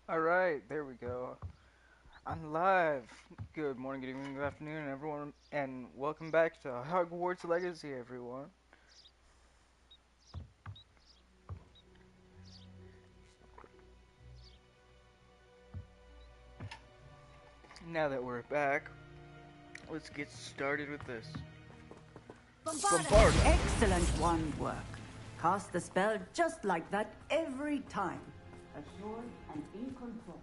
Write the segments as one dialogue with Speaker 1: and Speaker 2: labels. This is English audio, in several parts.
Speaker 1: Alright, there we go. I'm live. Good morning, good evening, good afternoon, everyone, and welcome back to Hogwarts Legacy, everyone. Now that we're back, let's get started with this. Bombarda!
Speaker 2: Excellent one work. Cast the spell just like that every time. Assured and in control.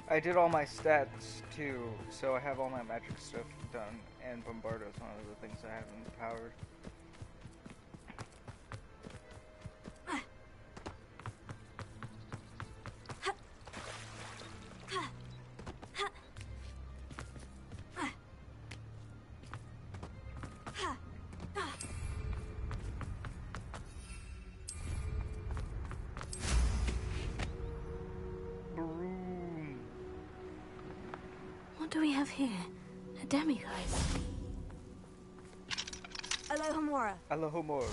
Speaker 1: I did all my stats too, so I have all my magic stuff done, and Bombarda is one of the things I haven't powered.
Speaker 3: What do we have here? A demiguise. Alohomora.
Speaker 1: Alohomora.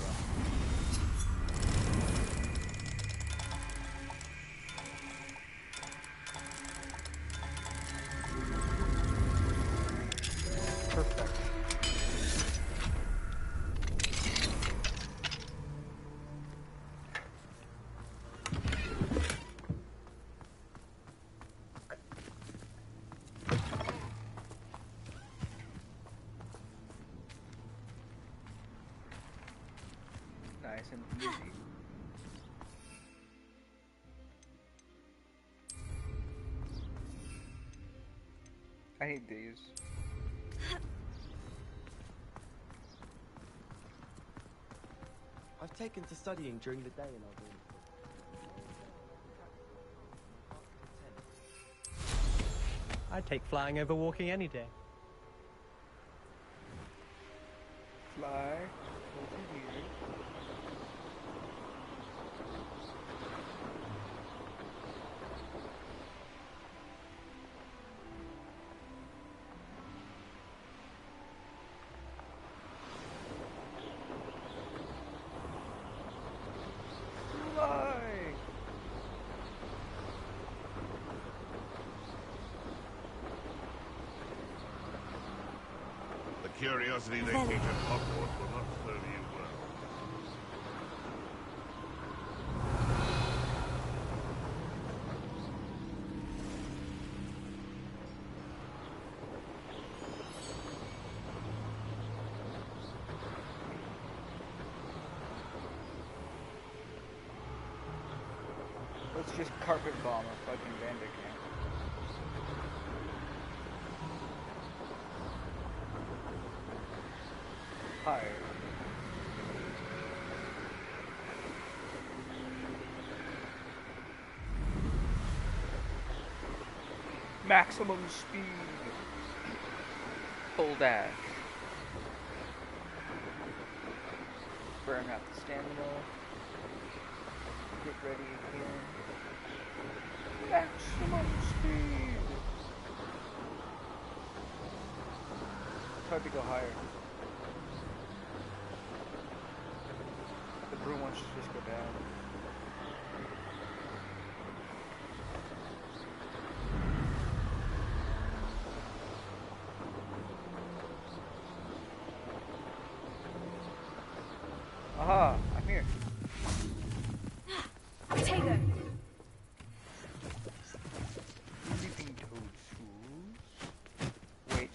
Speaker 1: Perfect. Nice and easy. I need these.
Speaker 4: I've taken to studying during the day in our room.
Speaker 5: I'd take flying over walking any day.
Speaker 1: Fly over here. Fly!
Speaker 6: The curiosity they teach at Hogwarts will not serve you well.
Speaker 1: Let's just carpet bomb a fucking bandit camp. Higher. Maximum speed. Full dash. Burn out the stamina. Get ready again. Maximum speed. It's hard to go higher. The broom wants to just go down. Aha! I'm here.
Speaker 3: Potato.
Speaker 1: Leaping toad tools. Wait.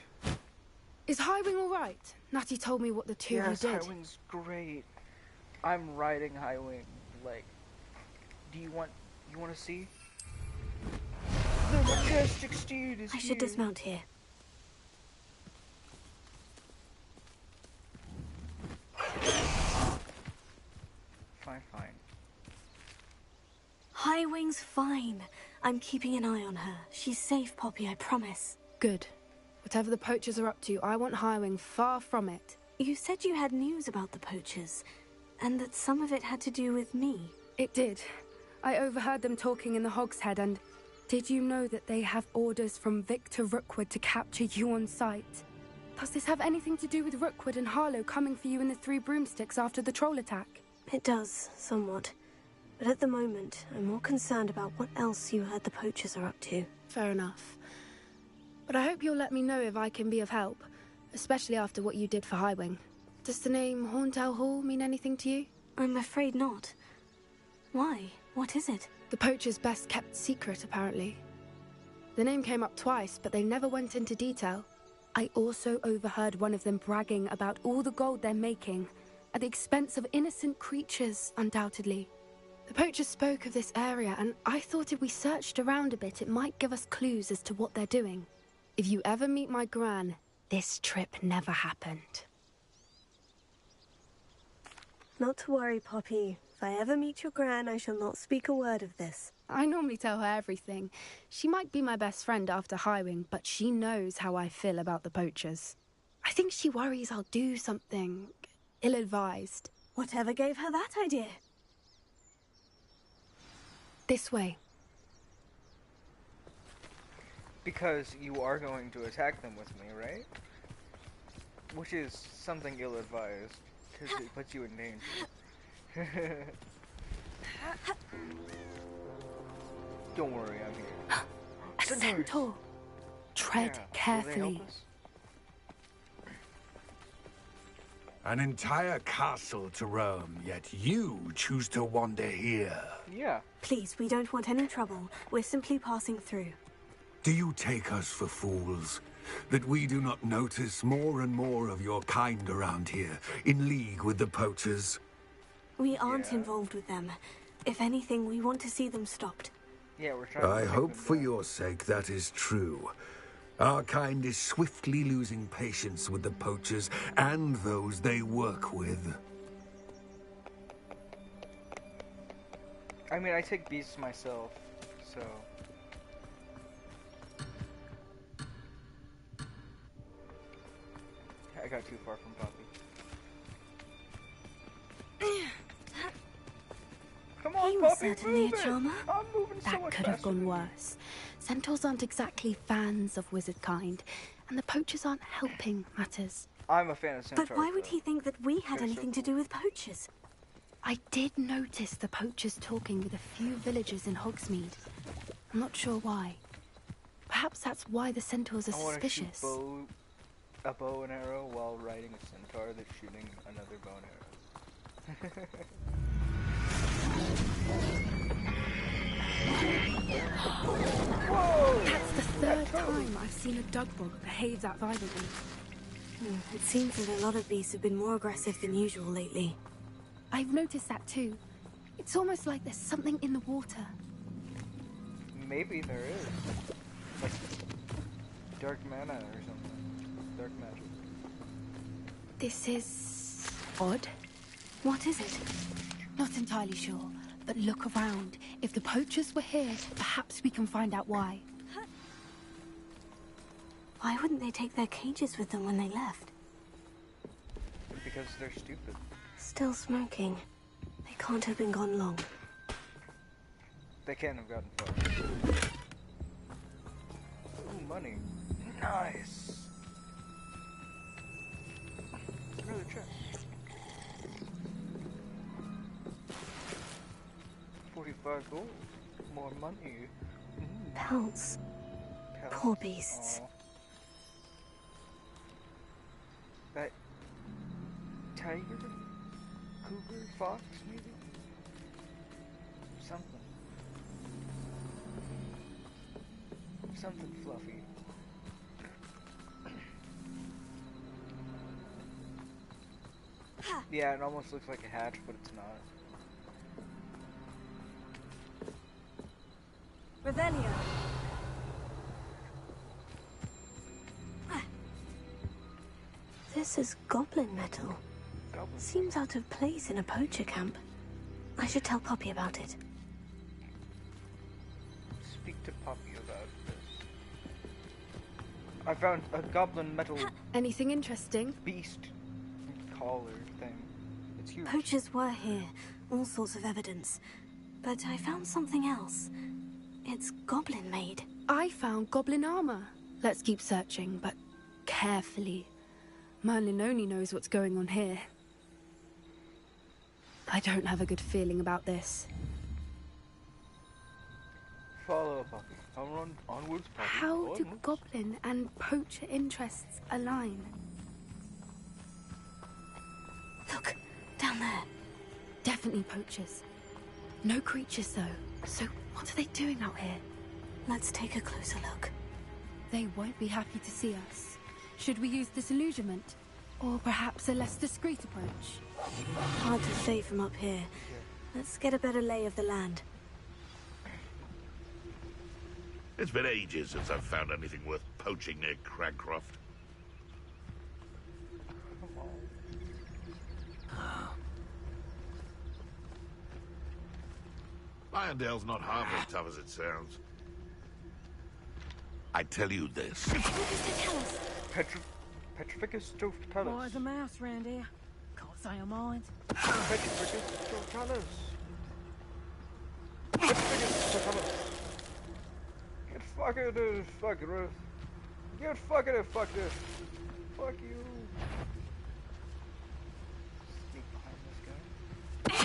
Speaker 7: Is Highwing all right? Natty told me what the two of you
Speaker 1: Yes,
Speaker 7: did.
Speaker 1: Highwing's great. I'm riding Highwing. Like, do you want to see? The majestic steed is
Speaker 3: I should
Speaker 1: here.
Speaker 3: dismount here.
Speaker 1: Fine.
Speaker 3: Highwing's fine. I'm keeping an eye on her. She's safe, Poppy, I promise.
Speaker 7: Good. Whatever the poachers are up to, I want Highwing far from it.
Speaker 3: You said you had news about the poachers, and that some of it had to do with me.
Speaker 7: It did. I overheard them talking in the Hogshead, and did you know that they have orders from Victor Rookwood to capture you on sight? Does this have anything to do with Rookwood and Harlow coming for you in the Three Broomsticks after the troll attack?
Speaker 3: It does, somewhat. But at the moment, I'm more concerned about what else you heard the poachers are up to.
Speaker 7: Fair enough. But I hope you'll let me know if I can be of help, especially after what you did for Highwing. Does the name Horntail Hall mean anything to you?
Speaker 3: I'm afraid not. Why? What is it?
Speaker 7: The poachers' best kept secret, apparently. The name came up twice, but they never went into detail. I also overheard one of them bragging about all the gold they're making, at the expense of innocent creatures, undoubtedly. The poachers spoke of this area, and I thought if we searched around a bit, it might give us clues as to what they're doing. If you ever meet my gran, this trip never happened.
Speaker 3: Not to worry, Poppy. If I ever meet your gran, I shall not speak a word of this.
Speaker 7: I normally tell her everything. She might be my best friend after Highwing, but she knows how I feel about the poachers. I think she worries I'll do something ill-advised.
Speaker 3: Whatever gave her that idea?
Speaker 7: This way.
Speaker 1: Because you are going to attack them with me, right? Which is something ill-advised, because it puts you in danger. Don't worry, I'm here.
Speaker 7: A centaur! Tread
Speaker 1: Yeah. Will they
Speaker 7: carefully.
Speaker 1: help us?
Speaker 8: An entire castle to roam, yet you choose to wander here.
Speaker 1: Yeah.
Speaker 3: Please, we don't want any trouble. We're simply passing through.
Speaker 8: Do you take us for fools? That we do not notice more and more of your kind around here, in league with the poachers?
Speaker 3: We aren't
Speaker 1: Yeah.
Speaker 3: involved with them. If anything, we want to see them stopped.
Speaker 1: Yeah, we're trying to
Speaker 8: I
Speaker 1: take
Speaker 8: hope
Speaker 1: them
Speaker 8: for
Speaker 1: down.
Speaker 8: your sake that is true. Our kind is swiftly losing patience with the poachers and those they work with.
Speaker 1: I mean, I take beasts myself, so... I got too far from Poppy. Come on,
Speaker 3: He was
Speaker 1: Poppy,
Speaker 3: certainly
Speaker 1: move
Speaker 3: a
Speaker 1: it!
Speaker 3: charmer.
Speaker 1: I'm moving so
Speaker 7: That
Speaker 1: much
Speaker 7: could have
Speaker 1: faster
Speaker 7: gone
Speaker 1: than you.
Speaker 7: worse. Centaurs aren't exactly fans of wizard kind, and the poachers aren't helping matters.
Speaker 1: I'm a fan of Centaurs.
Speaker 3: But why would
Speaker 1: though.
Speaker 3: he think that we had
Speaker 1: They're so
Speaker 3: anything to do with poachers?
Speaker 7: I did notice the poachers talking with a few villagers in Hogsmeade. I'm not sure why. Perhaps that's why the centaurs are
Speaker 1: I want to shoot
Speaker 7: suspicious.
Speaker 1: a bow and arrow while riding a centaur that's shooting another bow and arrow. Whoa!
Speaker 7: That's the third time I've seen a dugbog behave that violently.
Speaker 3: It seems that a lot of beasts have been more aggressive than usual lately.
Speaker 7: I've noticed that too. It's almost like there's something in the water.
Speaker 1: Maybe there is. Like dark mana or something. Dark magic.
Speaker 7: This is odd.
Speaker 3: What is it?
Speaker 7: Not entirely sure, but look around. If the poachers were here, perhaps we can find out why.
Speaker 3: Why wouldn't they take their cages with them when they left?
Speaker 1: Because they're stupid.
Speaker 3: Still smoking. They can't have been gone long.
Speaker 1: They can't have gotten far. Ooh, money. Nice. Another chest. 45 gold. More money.
Speaker 3: Pelts.
Speaker 1: Pelts.
Speaker 3: Poor beasts.
Speaker 1: Aw. That tiger? Cougar? Fox, maybe? Something. Something fluffy. Yeah, it almost looks like a hatch, but it's not.
Speaker 3: Revelio. This is goblin metal.
Speaker 1: Goblin.
Speaker 3: Seems out of place in a poacher camp. I should tell Poppy about it.
Speaker 1: Speak to Poppy about this. I found a goblin metal
Speaker 7: Anything interesting?
Speaker 1: beast collar thing. It's huge.
Speaker 3: Poachers were here. All sorts of evidence. But I found something else. It's goblin made.
Speaker 7: I found goblin armor. Let's keep searching, but carefully. Merlin only knows what's going on here. I don't have a good feeling about this.
Speaker 1: Follow, puppy. Onwards, puppy.
Speaker 7: How do
Speaker 1: Onwards.
Speaker 7: goblin and poacher interests align?
Speaker 3: Look, down there.
Speaker 7: Definitely poachers. No creatures, though. So what are they doing out here?
Speaker 3: Let's take a closer look.
Speaker 7: They won't be happy to see us. Should we use disillusionment? Or perhaps a less discreet approach?
Speaker 3: Hard to say from up here. Let's get a better lay of the land.
Speaker 6: It's been ages since I've found anything worth poaching near Cragcroft. Irondale's not half as tough as it sounds. I tell you this.
Speaker 1: Petrificus Totalus.
Speaker 9: Boys a mouse round here. Can't say I mind.
Speaker 1: Petrificus Totalus. Petrificus Totalus. Get fucking this, fucking Ruth. Get fucking it, fuck this. Fuck you. Sneak behind this guy.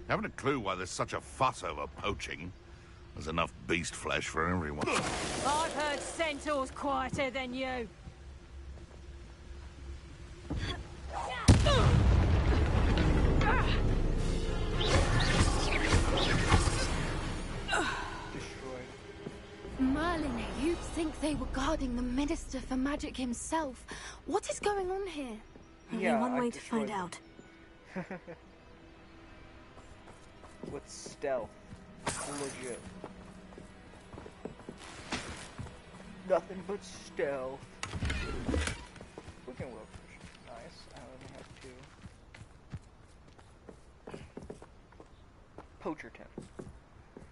Speaker 6: Haven't a clue why there's such a fuss over poaching. There's enough beast flesh for everyone.
Speaker 9: I've heard centaurs quieter than you.
Speaker 1: Destroyed.
Speaker 7: Merlin, you'd think they were guarding the Minister for Magic himself. What is going on here?
Speaker 3: Only
Speaker 1: Yeah,
Speaker 3: one
Speaker 1: I
Speaker 3: way to find
Speaker 1: destroyed
Speaker 3: out.
Speaker 1: With stealth. Legit. Nothing but stealth. Looking well fish. Nice. I only have 2. Poacher tent.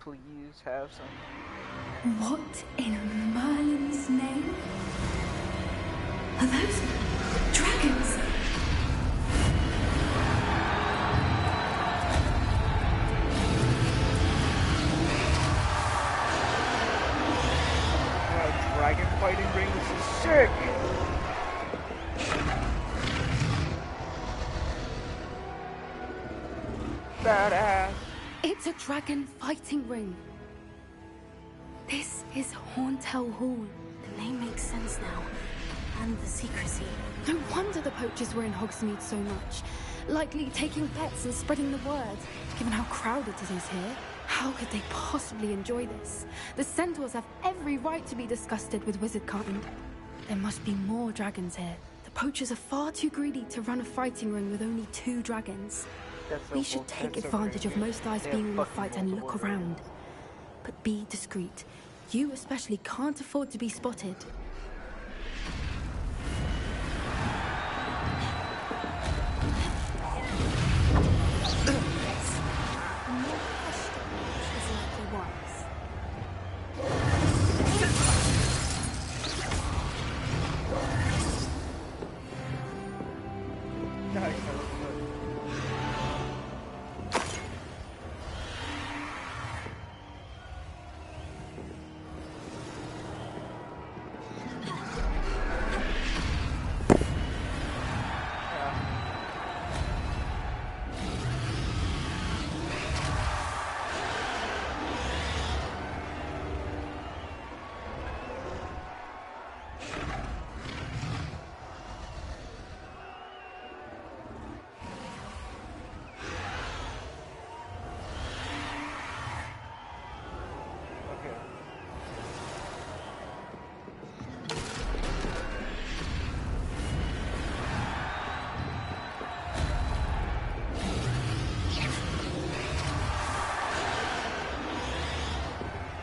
Speaker 1: Please have some.
Speaker 7: What in Merlin's name? Are those dragons?
Speaker 1: Dragon fighting ring. This is sick. Badass.
Speaker 7: It's a dragon fighting ring. This is Hauntel Hall.
Speaker 3: The name makes sense now. And the secrecy.
Speaker 7: No wonder the poachers were in Hogsmeade so much. Likely taking bets and spreading the word, given how crowded it is here. How could they possibly enjoy this? The centaurs have every right to be disgusted with wizardkind. There must be more dragons here. The poachers are far too greedy to run a fighting ring with only 2 dragons. We should take advantage of most eyes being on the fight and look around. But be discreet. You especially can't afford to be spotted.
Speaker 1: Nice. Okay.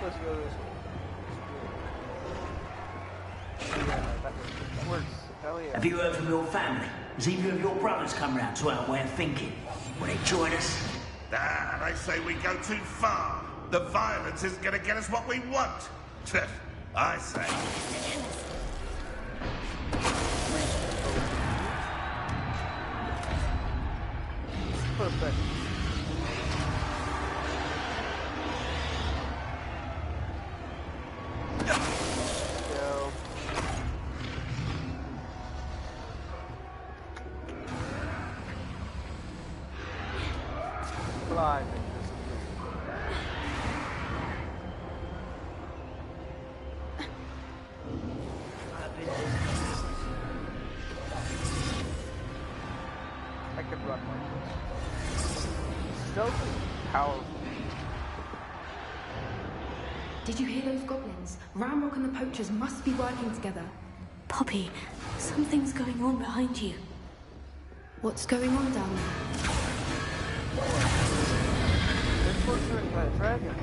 Speaker 1: Let's go this way. Yeah, that works. Hell yeah.
Speaker 10: Have you heard from your family? Has either of your brothers come round to our way of thinking? Will they join us?
Speaker 6: Ah, they say we go too far. The violence isn't going to get us what we want. I say.
Speaker 1: Perfect. Go. Climb invisibility. I could run like this. Stealth is powerful.
Speaker 7: Did you hear those goblins? Ramrock and the poachers must be working together.
Speaker 3: Poppy, something's going on behind you.
Speaker 7: What's going on down there?
Speaker 1: They're torturing that dragon.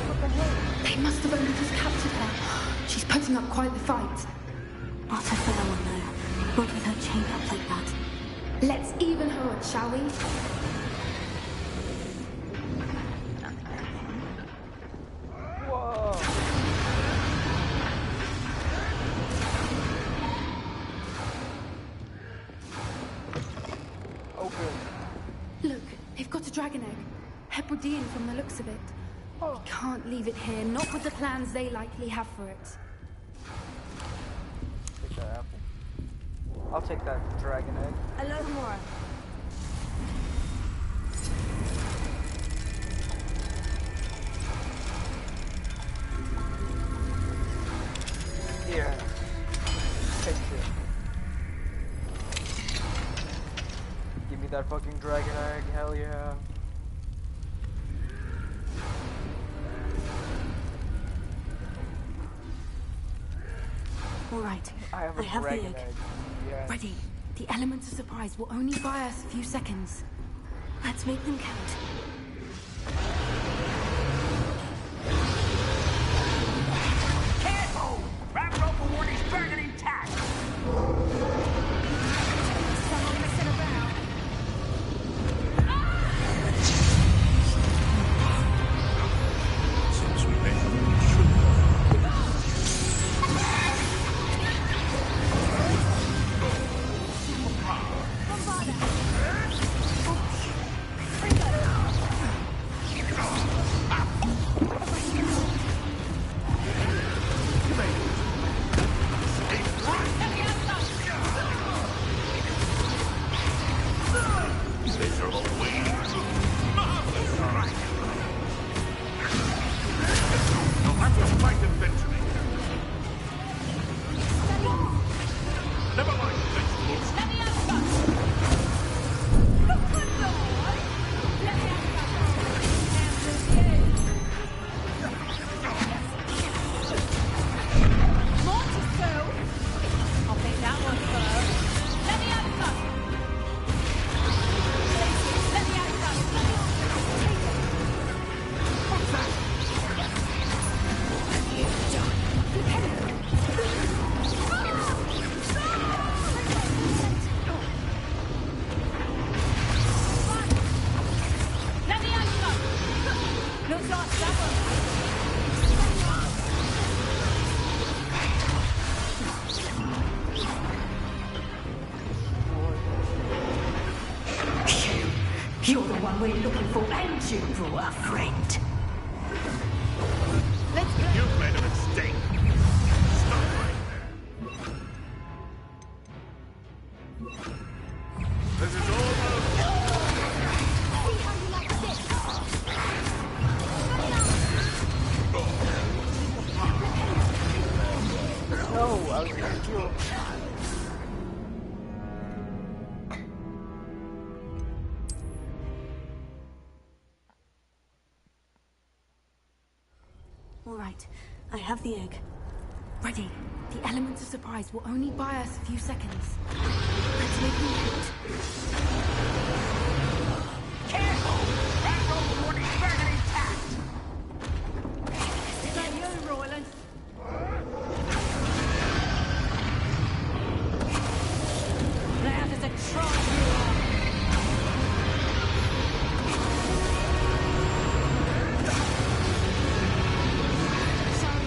Speaker 1: What the hell?
Speaker 7: They must have only just captured her. She's putting up quite the fight.
Speaker 3: Not a fair one, though. Not with her chained up like that.
Speaker 7: Let's even her up, shall we?
Speaker 1: Whoa. Open.
Speaker 7: Look, they've got a dragon egg. Hebridean from the looks of it.
Speaker 1: Oh.
Speaker 7: We can't leave it here, not with the plans they likely have for it.
Speaker 1: Take that apple. I'll take that dragon egg.
Speaker 3: Alohomora.
Speaker 1: Yeah. Take it. Give me that fucking dragon egg, hell yeah.
Speaker 3: All right.
Speaker 1: I have a
Speaker 3: the
Speaker 1: dragon
Speaker 3: egg.
Speaker 1: egg. Yeah.
Speaker 7: Ready. The element of surprise will only buy us a few seconds.
Speaker 3: Let's make them count.
Speaker 10: Careful! Ramrock will want his dragon intact!
Speaker 9: Someone messing around.
Speaker 6: Since we met, we should miserable weeds. Marvelous dragon. You'll have to fight eventually. Never mind, vegetables.
Speaker 9: Let me have some. Good boy. Let me have some. More to sell. I'll take that one first. Let me have some. Let me have some. Let me have some. Looks like someone.
Speaker 2: You're the one we're looking for, and you brought a friend.
Speaker 9: Let's go.
Speaker 6: You've made a mistake. Stop right there. This is almost...
Speaker 9: See how you like this.
Speaker 1: No, I was gonna kill.
Speaker 3: All right. I have the egg.
Speaker 7: Ready. The element of surprise will only buy us a few seconds.
Speaker 3: Let's make them count.
Speaker 10: Careful! Ramrock will want his dragon intact!
Speaker 9: Is that you, Royland? Loud as a trot you are. Sorry,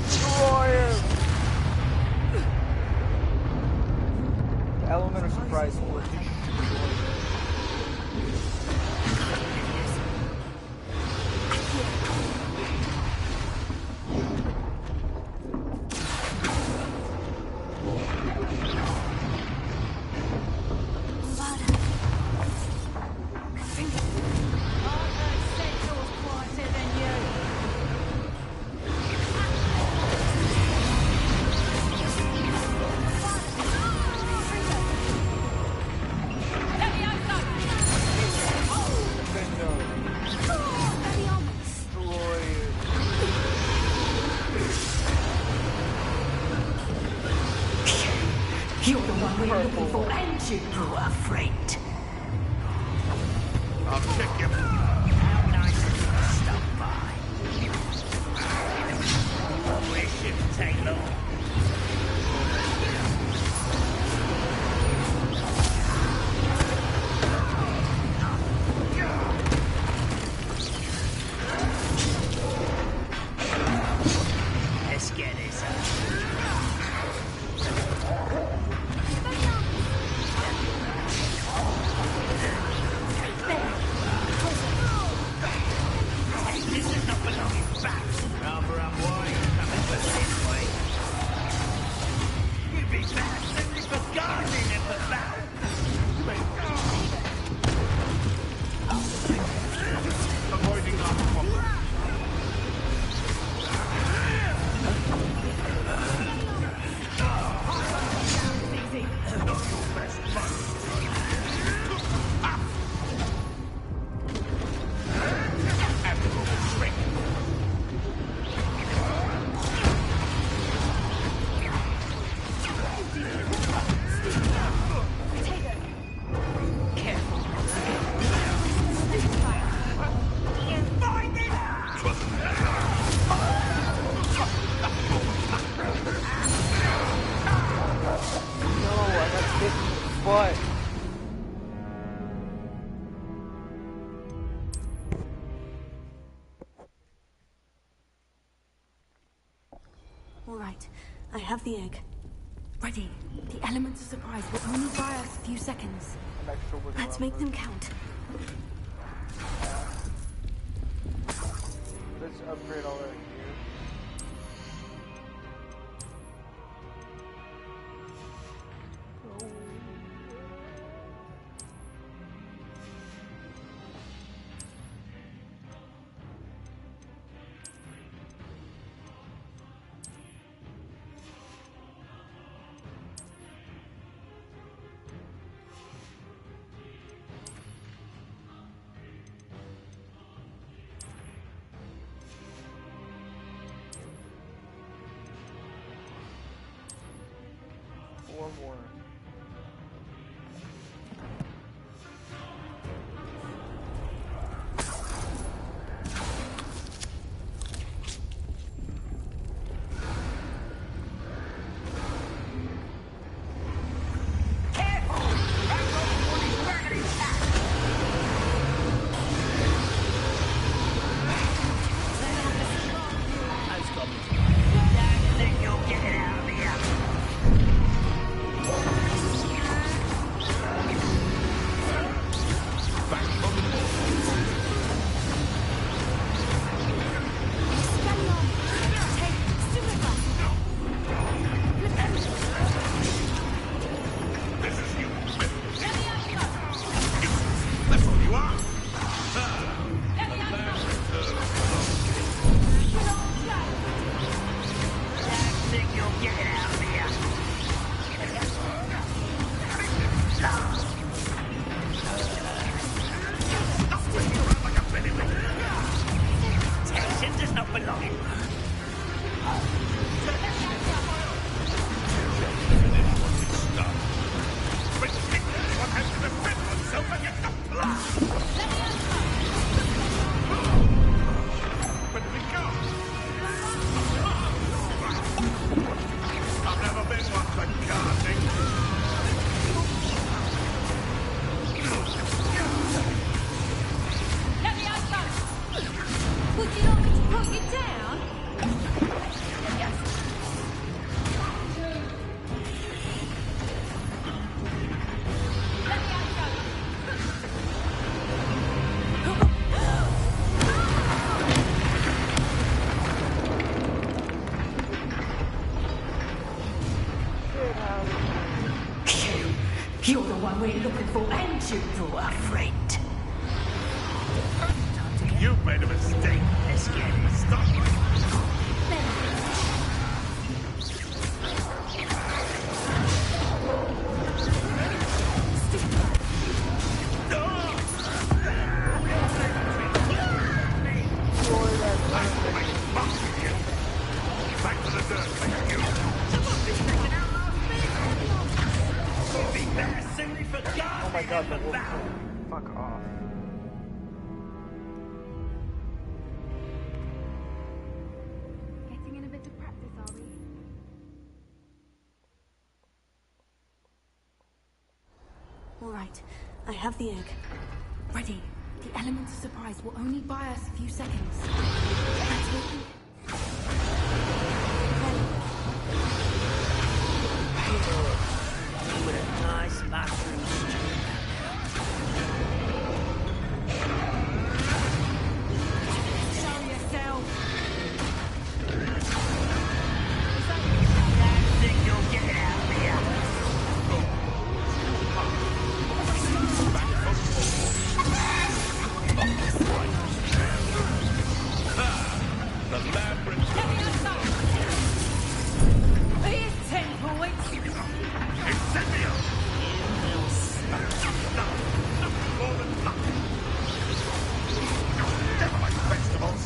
Speaker 1: Destroy him! The element of surprise will destroy him.
Speaker 2: You're the one we're looking for, and you are friend.
Speaker 6: I'll kick him.
Speaker 10: How nice of you to stop by. It shouldn't take long. Let's get this up. This does not belong in facts. Rather unwise coming for this way. You'd be better simply for gardening than for battle.
Speaker 6: Avoiding our problem. Not your best fight. Admirable trick.
Speaker 1: No, I got hit in the butt.
Speaker 3: All right, I have the egg.
Speaker 7: Ready. The elements of surprise will only buy us a few seconds.
Speaker 1: An extra wiggle
Speaker 3: Let's
Speaker 1: up
Speaker 3: make
Speaker 1: first.
Speaker 3: them count.
Speaker 1: Let's upgrade all our gear. Four more.
Speaker 10: Think you'll get it out of here.
Speaker 6: That's all you are.
Speaker 10: Think you'll get it out of here.
Speaker 6: Stop twisting around like a pennyweight.
Speaker 10: Tension does not belong in.
Speaker 6: But one has to defend oneself against the blood. Where did we go? I've never been one for gardening.
Speaker 9: Let me out first. Would you like me to put you down? Let me out first.
Speaker 2: You're the one we're looking for, and you are friend.
Speaker 6: You've made a mistake.
Speaker 10: Let's get it.
Speaker 6: Stop. Back to the dirt, thank you.
Speaker 1: god, the wolf. Fuck off.
Speaker 7: Getting in a bit of practice, are we?
Speaker 3: All right, I have the egg.
Speaker 7: Ready. The element of surprise will only buy us a few seconds. Let's wait.
Speaker 10: With a nice mushroom stew.
Speaker 9: Show yourself.
Speaker 10: Don't think you'll get it out of here.
Speaker 6: The labyrinth.
Speaker 9: Here's 10 points.
Speaker 6: Incendio! More than luck. Never mind vegetables.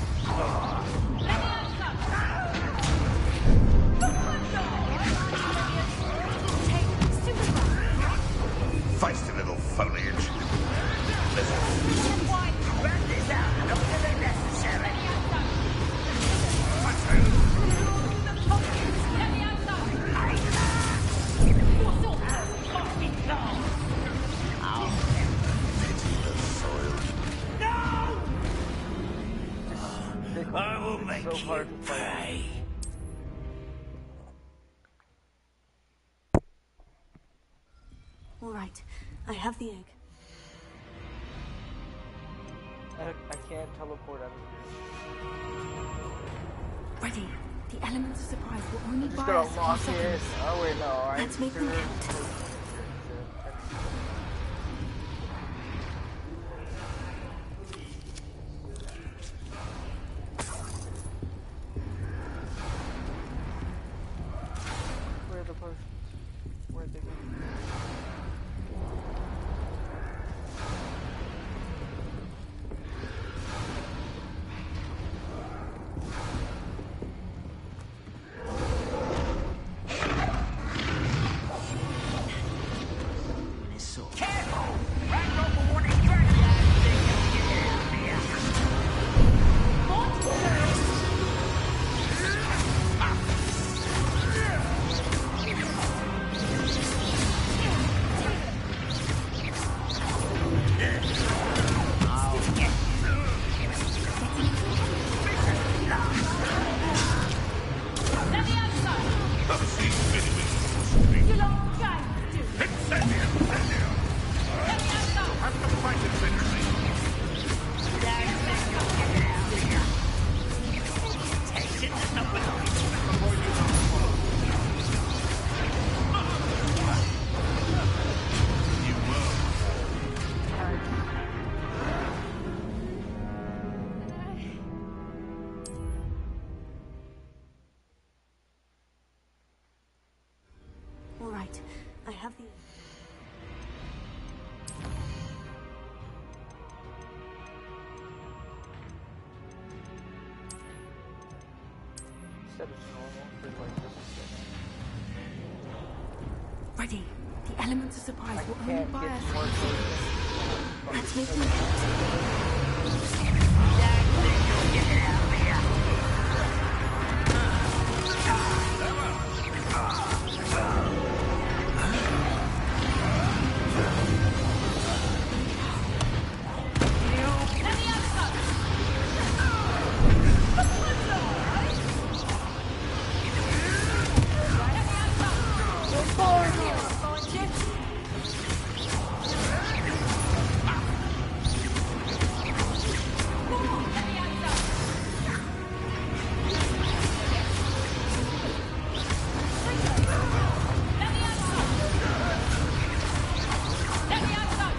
Speaker 6: Feisty little foliage.
Speaker 10: Run this out longer than necessary. I will make
Speaker 1: so hard
Speaker 10: you
Speaker 1: to fight.
Speaker 10: pay.
Speaker 3: All right, I have the egg.
Speaker 1: I can't teleport out of here.
Speaker 7: Ready. The element of surprise will only
Speaker 1: I'm just
Speaker 7: buy
Speaker 1: gonna
Speaker 7: us a
Speaker 1: lock
Speaker 7: few
Speaker 1: it.
Speaker 7: seconds.
Speaker 1: Oh wait, no.
Speaker 3: Let's make them count.
Speaker 1: Where are the potions? Where'd they go?
Speaker 10: Careful! Ragdoll warning dragon. Don't think you'll get it out of here.
Speaker 9: Let me outside.
Speaker 6: I've seen many street.
Speaker 9: You long guys do.
Speaker 6: Incendio! Incendio!
Speaker 9: Let me outside.
Speaker 6: Have to fight infinity.
Speaker 10: Don't think you'll get it out of here. Take it to somebody.
Speaker 6: You will.
Speaker 3: All right, I have the egg.
Speaker 1: Instead it's normal for like this.
Speaker 7: Ready. The element of surprise will only
Speaker 1: Can't
Speaker 7: buy
Speaker 1: get
Speaker 7: us
Speaker 1: more
Speaker 7: a few seconds.
Speaker 1: potions.
Speaker 3: Let's make them count.
Speaker 10: Don't think you'll get it out of here.
Speaker 9: Let me outside.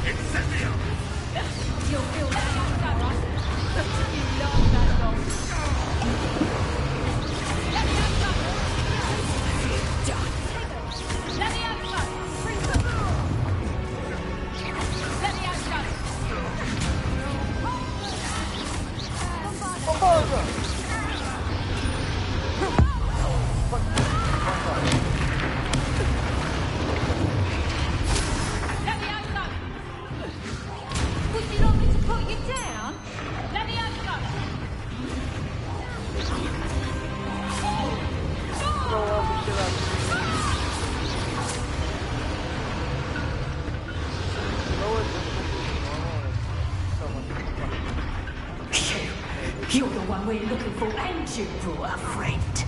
Speaker 6: Incendio!
Speaker 9: You'll feel that outside, right? You love that dog. Let me outside. Let me outside. Let me outside.
Speaker 2: the one we're looking for, ain't you, poor friend?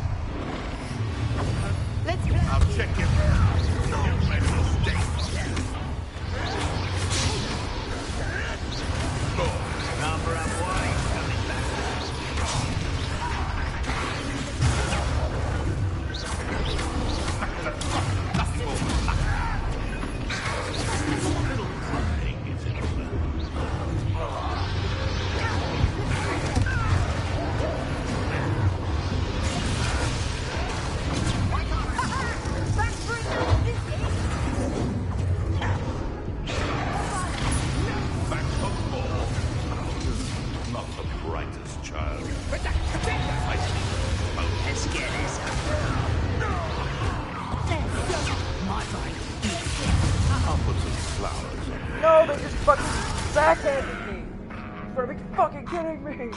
Speaker 9: Let's play.
Speaker 6: I'll check him out. You made a mistake. Number up wide, coming back. Little crying is in order. Back for more. Not the brightest child. I see.
Speaker 10: Let's get this
Speaker 2: My right.
Speaker 6: I'll put some flowers on it.
Speaker 1: No, they just fucking backhanded me. Are you fucking kidding me?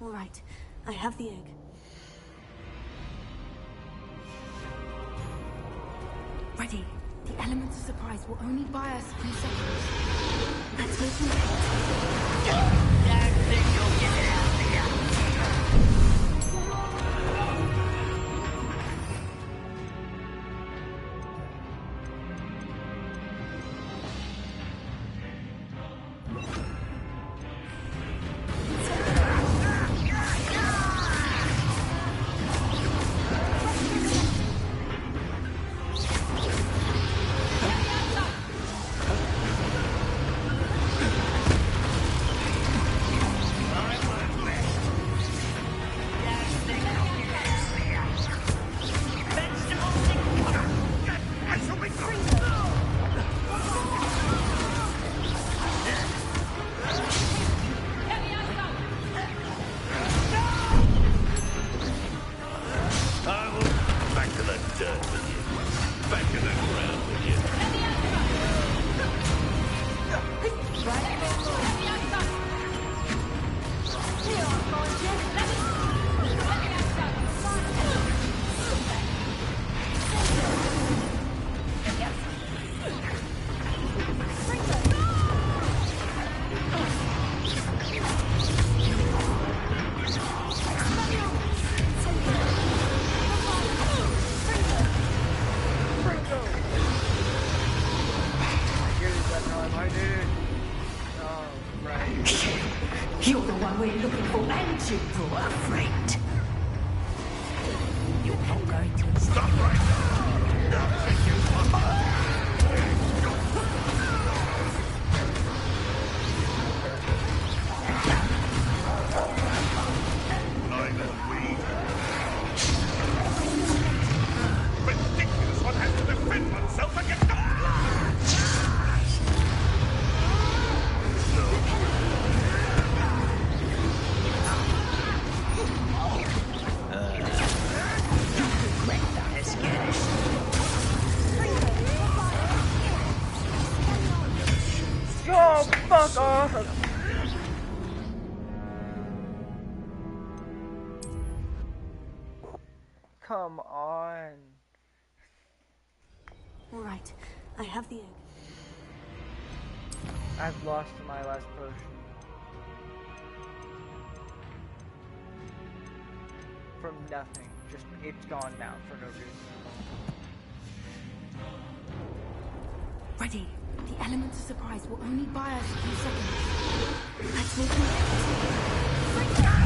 Speaker 3: All right, I have the egg.
Speaker 7: Ready. The element of surprise will only buy us a few seconds. Let's make them count.
Speaker 10: Don't think you'll get it out of here.
Speaker 6: Back to the dirt with you. Back to the ground with you.
Speaker 2: You're the one we're looking for, ain't you, poor friend? You're not going to
Speaker 6: Stop right now. I'll take you ridiculous one has to defend oneself against the
Speaker 10: Let's get this.
Speaker 1: Oh, fuck off! Come on.
Speaker 3: All right, I have the egg.
Speaker 1: I've lost my last potion. From nothing. Just, it's gone now for no reason.
Speaker 7: Ready. The element of surprise will only buy us a few seconds. Let's make them count.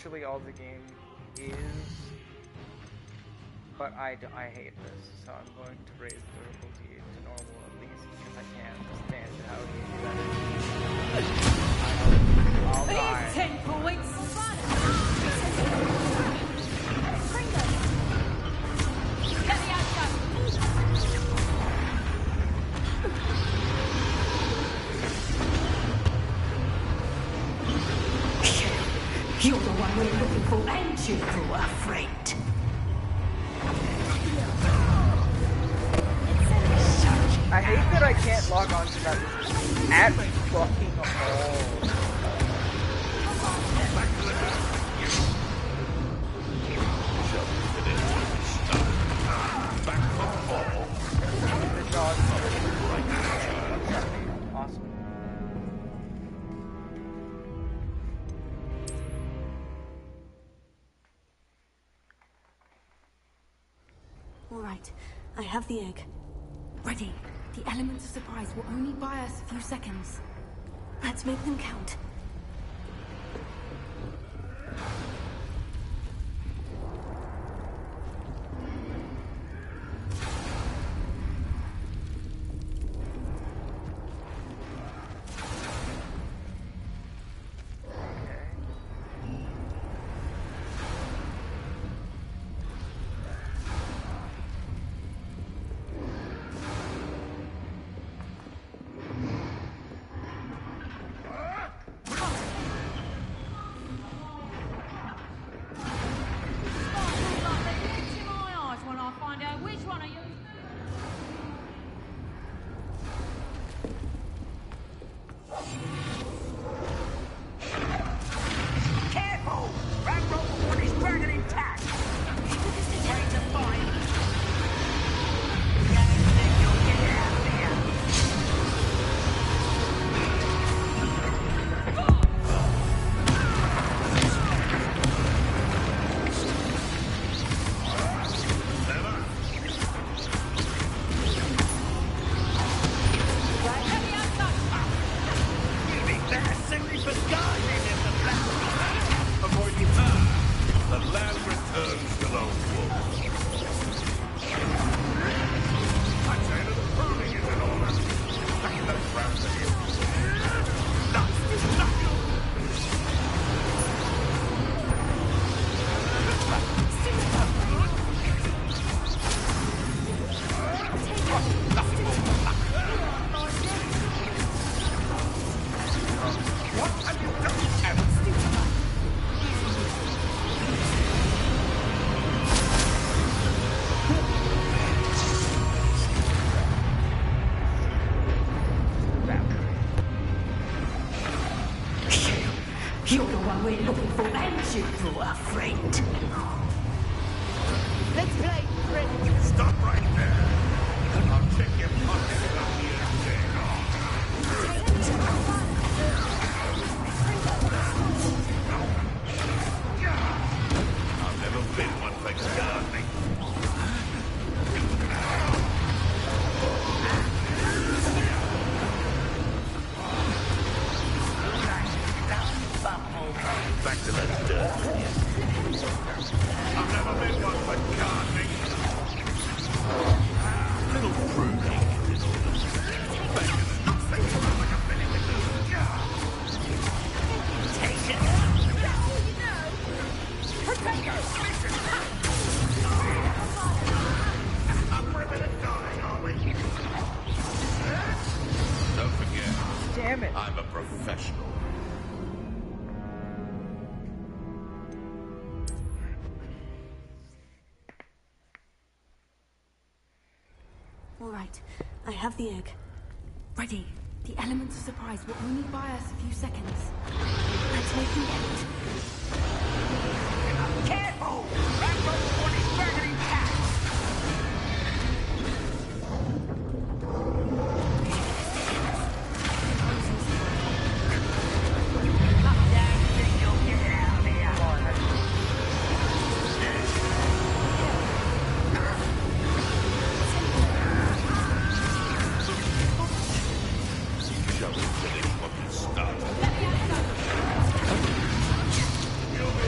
Speaker 1: actually all the game is, but I hate this, so I'm going to raise the difficulty to normal at least, because I can't stand how easy that is. I'll die.
Speaker 9: 10 points. Let me out, guys.
Speaker 2: You're the one we're looking for, and you're afraid.
Speaker 1: I hate that I can't log on to that at fucking all. The dog. Awesome.
Speaker 3: All right, I have the egg.
Speaker 7: Ready. The elements of surprise will only buy us a few seconds.
Speaker 3: Let's make them count.
Speaker 2: You're the one we're looking for, and you're afraid.
Speaker 9: Let's play, Prince.
Speaker 6: Stop right there. I'll check your pockets up here today. I've never been one for gardening. Back to that dirt. I've never been one for gardening. Little pruning. Back to the thing like a penny with take it. I'm ripping and dying, are we? Don't forget.
Speaker 1: Damn it.
Speaker 6: I'm a professional.
Speaker 3: All right, I have the egg.
Speaker 7: Ready. The elements of surprise will only buy us a few seconds.
Speaker 3: Let's make them count.
Speaker 10: Careful! Rambo on his burning cat! Come down and you'll get out of here.
Speaker 6: Shall we finish what we started?
Speaker 9: Let me out, guys.
Speaker 6: You'll be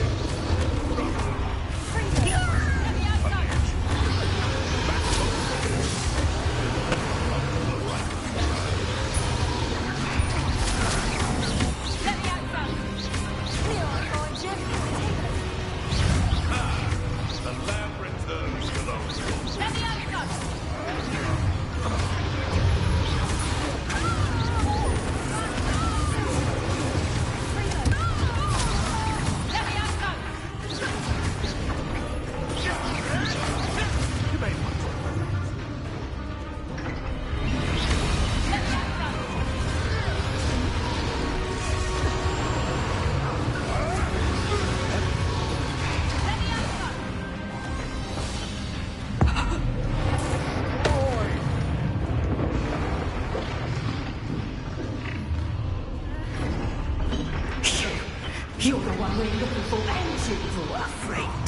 Speaker 2: one we're looking for, ain't you?
Speaker 10: Afraid.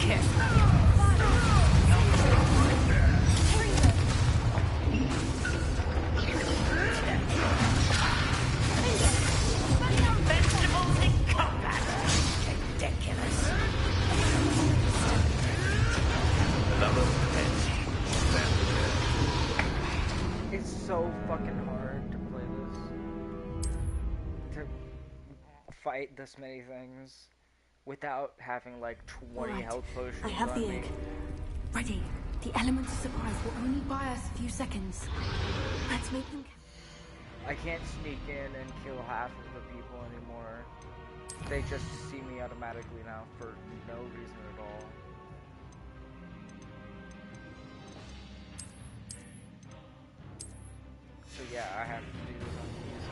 Speaker 10: Careful. Vegetables in combat. Ridiculous. Another pet.
Speaker 1: It's so fucking hard to play this. To fight this many things without having like 20
Speaker 7: Alright,
Speaker 1: health potions
Speaker 7: I have
Speaker 1: on
Speaker 7: the
Speaker 1: me.
Speaker 7: egg. Ready. The element of surprise will only buy us a few seconds. Let's make them.
Speaker 1: I can't sneak in and kill half of the people anymore. They just see me automatically now for no reason at all. So yeah, I have to do this on these.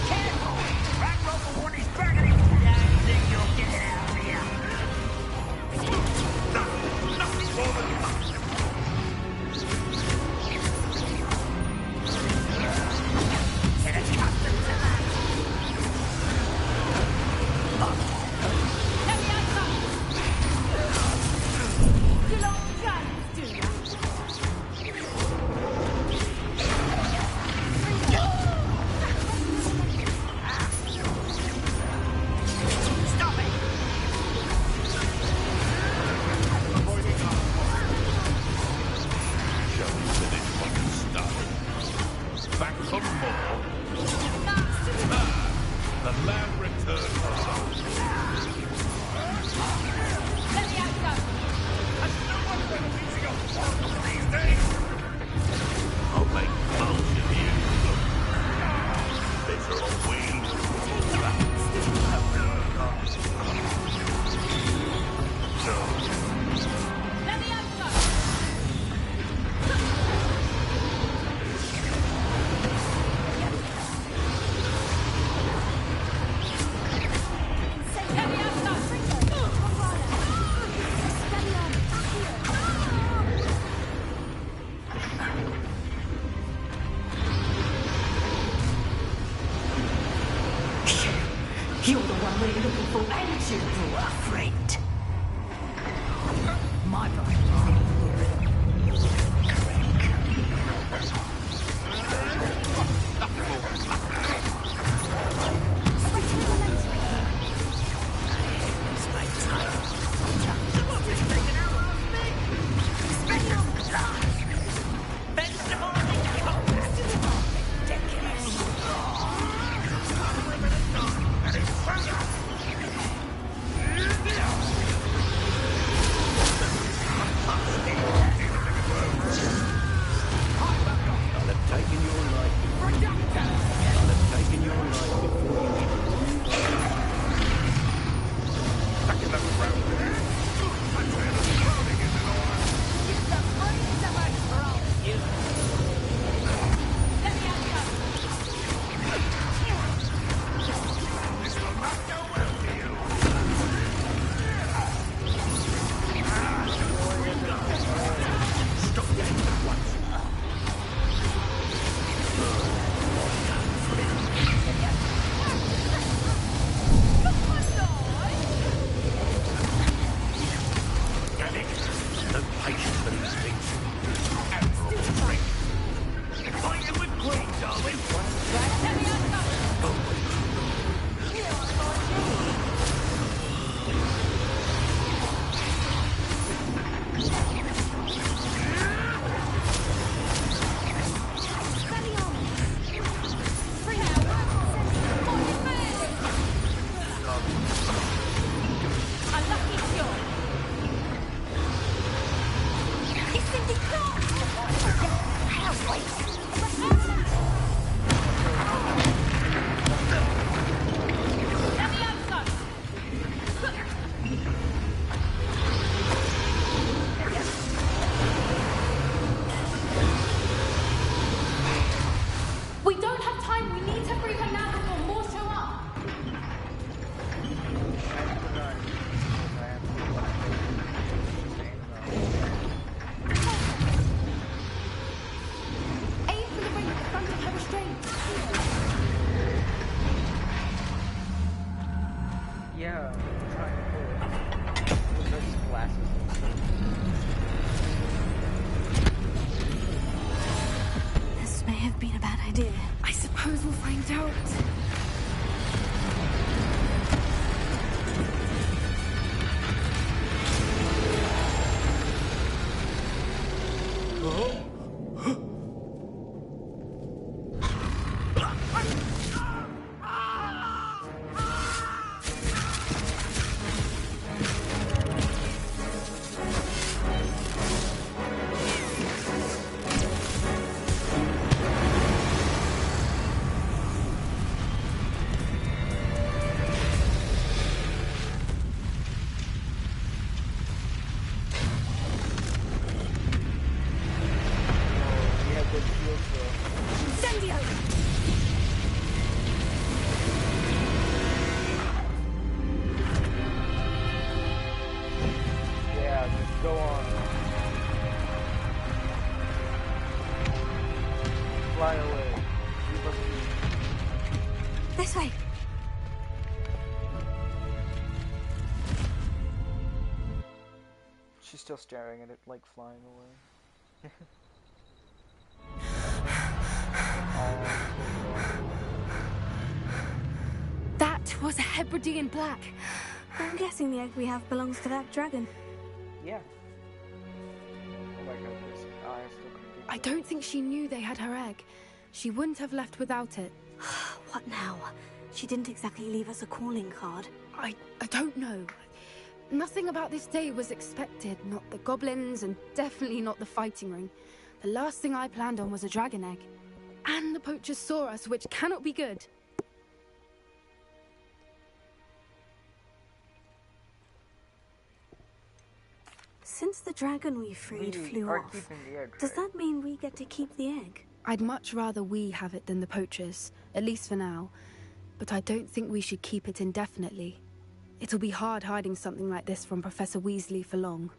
Speaker 10: Careful! Right over one is dragging him. I think you'll get it out of here.
Speaker 6: Nothing more than
Speaker 10: Get accustomed to that.
Speaker 9: You long giants, do you?
Speaker 10: Stop it!
Speaker 6: shall we finish what you started? Back for more. The lamb returns.
Speaker 9: Let me out, go.
Speaker 6: These days. I'll make mulch of you. Better away. So,
Speaker 9: Let me out, go. Let me out, go.
Speaker 2: You're the one we're looking for, ain't you?
Speaker 10: Afraid. My
Speaker 3: idea.
Speaker 7: I suppose we'll find out.
Speaker 3: This way.
Speaker 1: She's still staring at it, like flying away.
Speaker 7: That was a Hebridean black.
Speaker 3: I'm guessing the egg we have belongs to that dragon.
Speaker 1: Yeah. Oh my goodness. I still couldn't get
Speaker 7: I don't think she knew they had her egg. She wouldn't have left without it.
Speaker 3: What now? She didn't exactly leave us a calling card.
Speaker 7: I don't know. Nothing about this day was expected. Not the goblins, and definitely not the fighting ring. The last thing I planned on was a dragon egg. And the poachers saw us, which cannot be good.
Speaker 3: Since the dragon we freed flew off, does that mean we get to keep the egg?
Speaker 7: I'd much rather we have it than the poachers, at least for now. But I don't think we should keep it indefinitely. It'll be hard hiding something like this from Professor Weasley for long.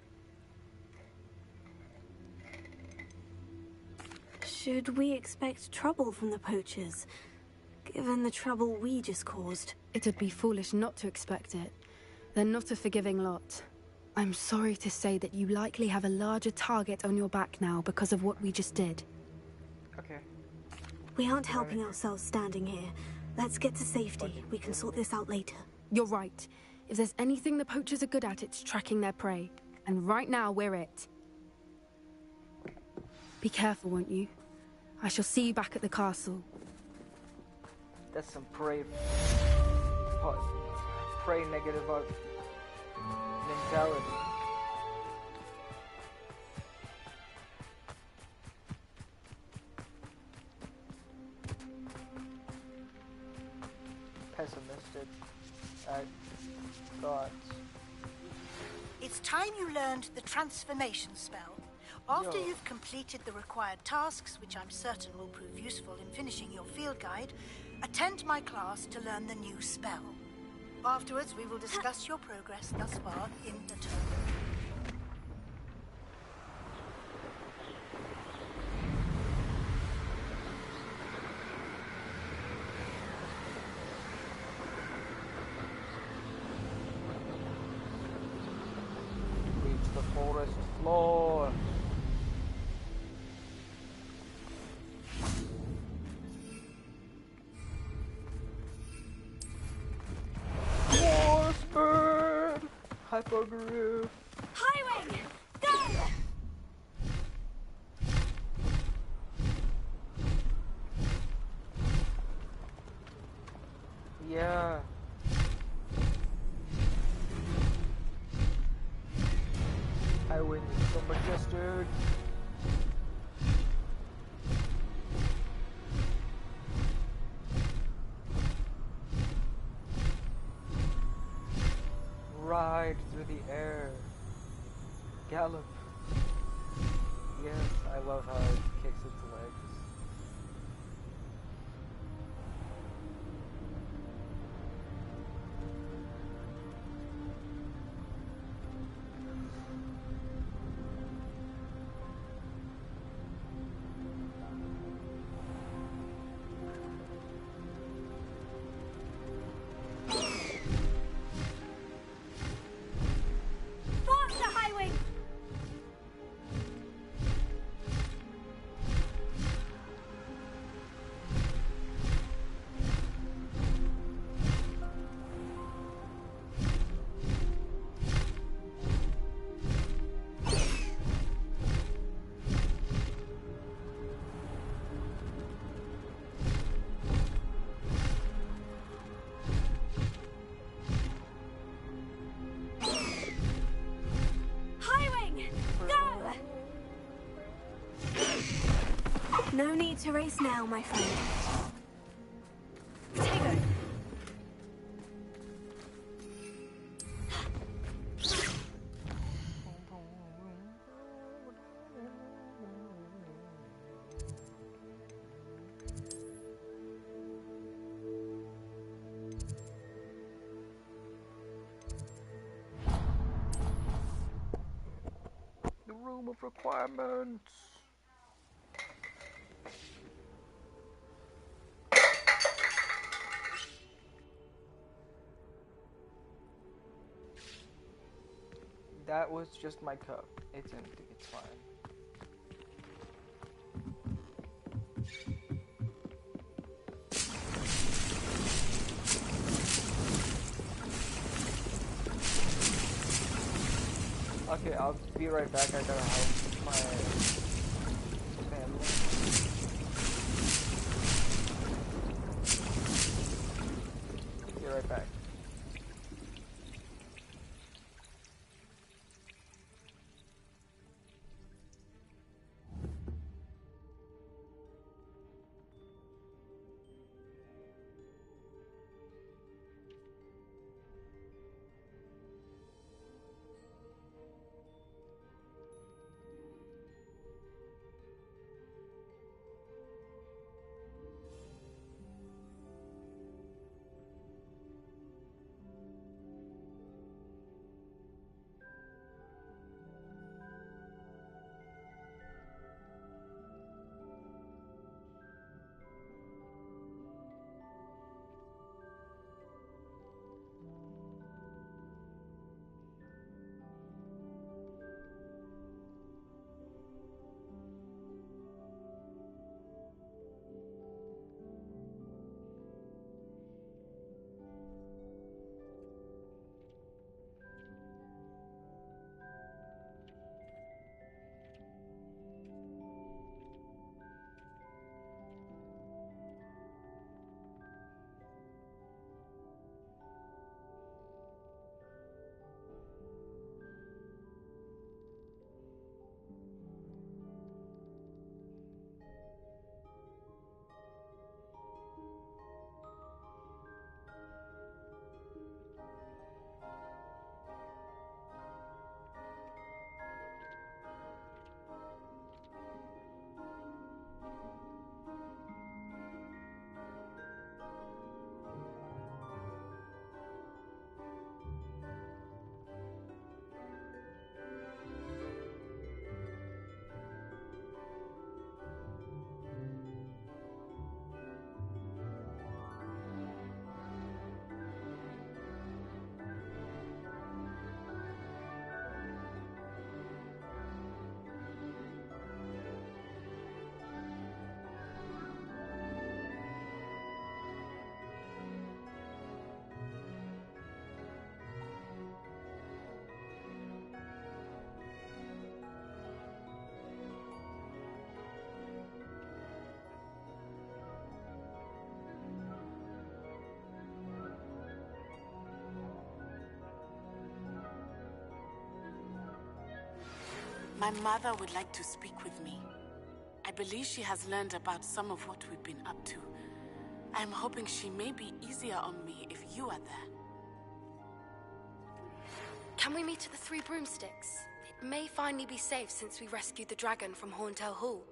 Speaker 3: Should we expect trouble from the poachers, given the trouble we just caused?
Speaker 7: It'd be foolish not to expect it. They're not a forgiving lot. I'm sorry to say that you likely have a larger target on your back now because of what we just did.
Speaker 1: Okay.
Speaker 3: We aren't helping ourselves standing here. Let's get to safety. We can sort this out later.
Speaker 7: You're right. If there's anything the poachers are good at, it's tracking their prey. And right now, we're it. Be careful, won't you? I shall see you back at the castle.
Speaker 1: That's some prey negative mentality. Pessimistic thoughts.
Speaker 10: It's time you learned the transformation spell. After you've completed the required tasks, which I'm certain will prove useful in finishing your field guide, attend my class to learn the new spell. Afterwards, we will discuss your progress thus far in the term.
Speaker 1: Reach the forest floor. Bird! Hypogryph!
Speaker 3: Highwing! Go!
Speaker 1: Yeah. Highwing is so majestic. Ride through the air. Gallop. Yes, I love how it kicks its legs.
Speaker 3: No need to race now, my friend.
Speaker 2: Potato!
Speaker 1: The room of requirements. That was just my cup. It's empty. It's fine. Okay, I'll be right back. I gotta help my family. Be right back.
Speaker 11: My mother would like to speak with me. I believe she has learned about some of what we've been up to. I'm hoping she may be easier on me if you are there.
Speaker 7: Can we meet at the Three Broomsticks? It may finally be safe since we rescued the dragon from Horntail Hall.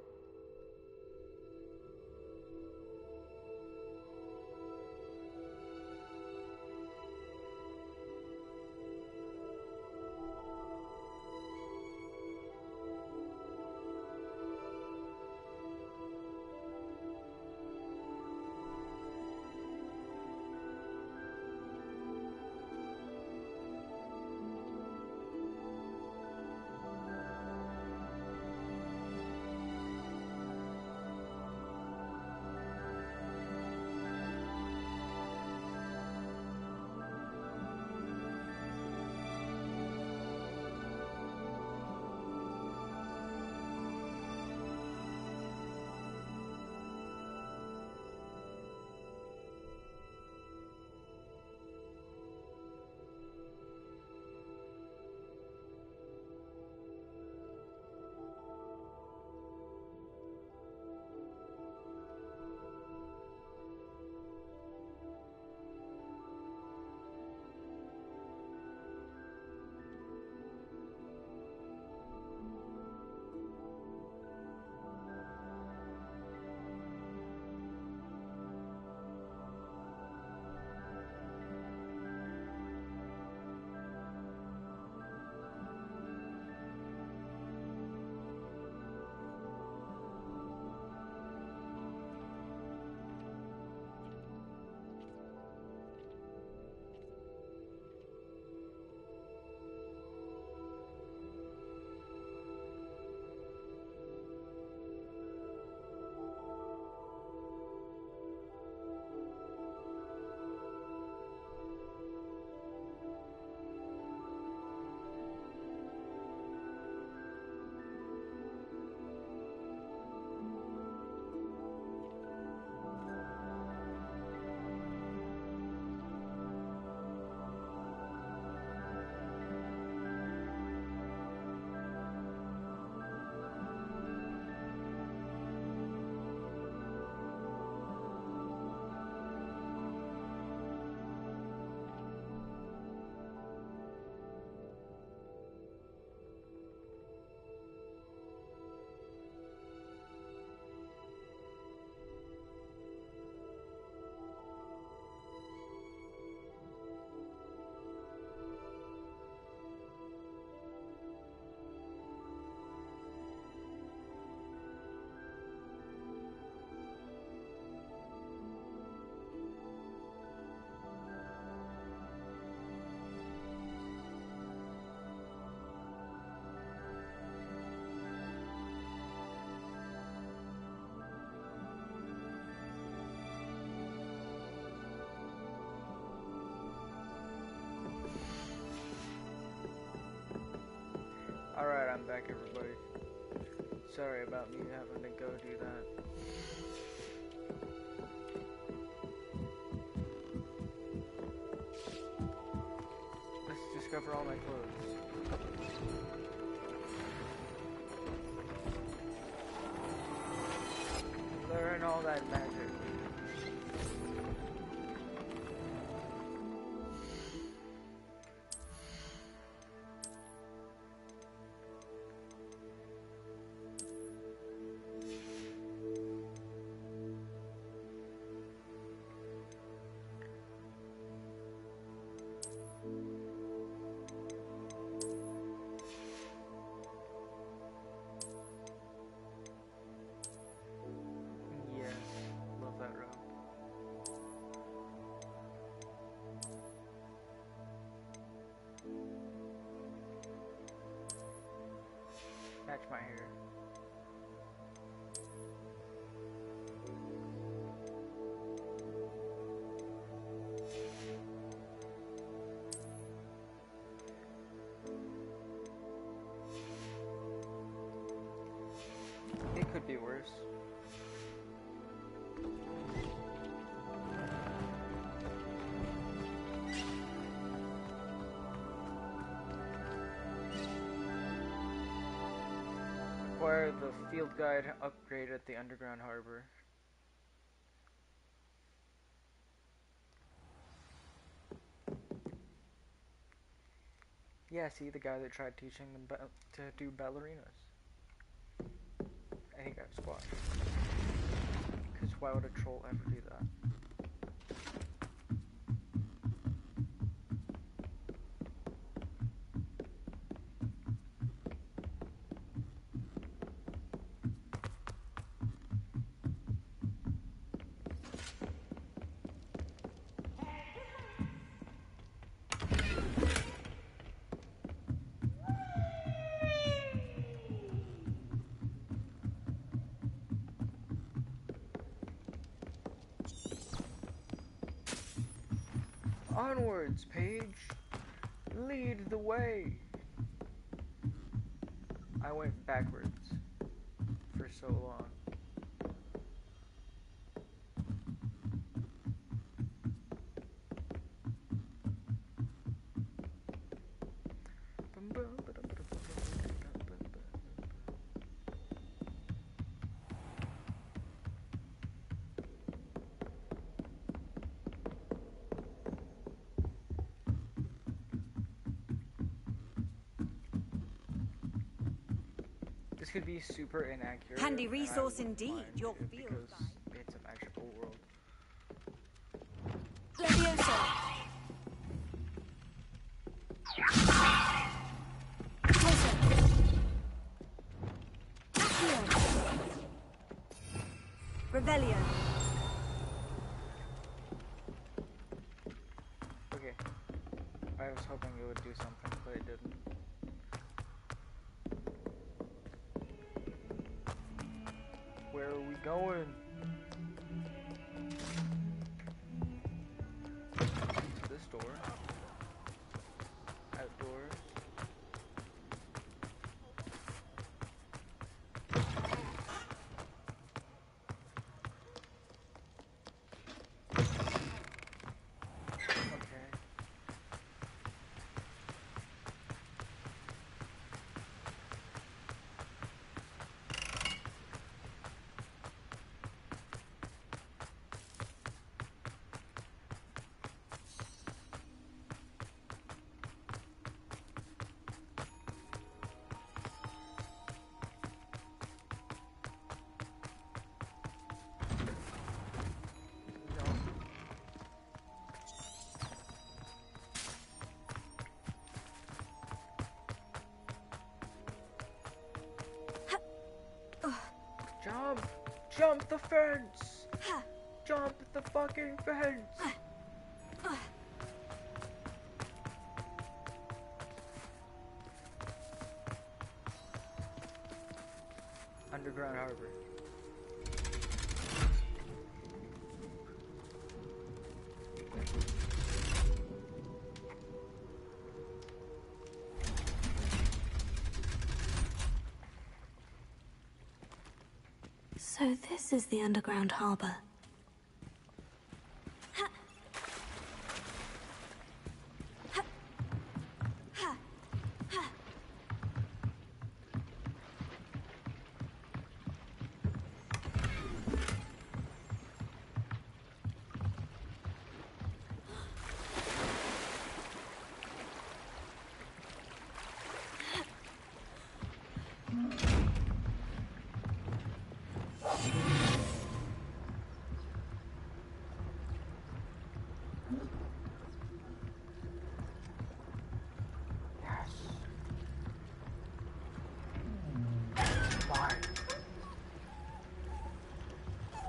Speaker 1: Alright, I'm back, everybody. Sorry about me having to go do that. Let's discover all my clothes. Learn all that magic. Match my hair. It could be worse. Acquire the field guide upgrade at the underground harbor. Yeah, see, the guy that tried teaching them to do ballerinas. I think I've squashed. Because why would a troll ever do that? Onwards, Paige! Lead the way! I went backwards for so long. This could be super inaccurate.
Speaker 2: Handy resource indeed, your field
Speaker 1: because it's a magical world.
Speaker 2: Levioso. Rebellion.
Speaker 1: Okay. I was hoping it would do something, but it didn't. Where are we going? To this door. Outdoors. Okay. Jump! Jump the fence! Jump the fucking fence! Underground harbor.
Speaker 3: So this is the underground harbor.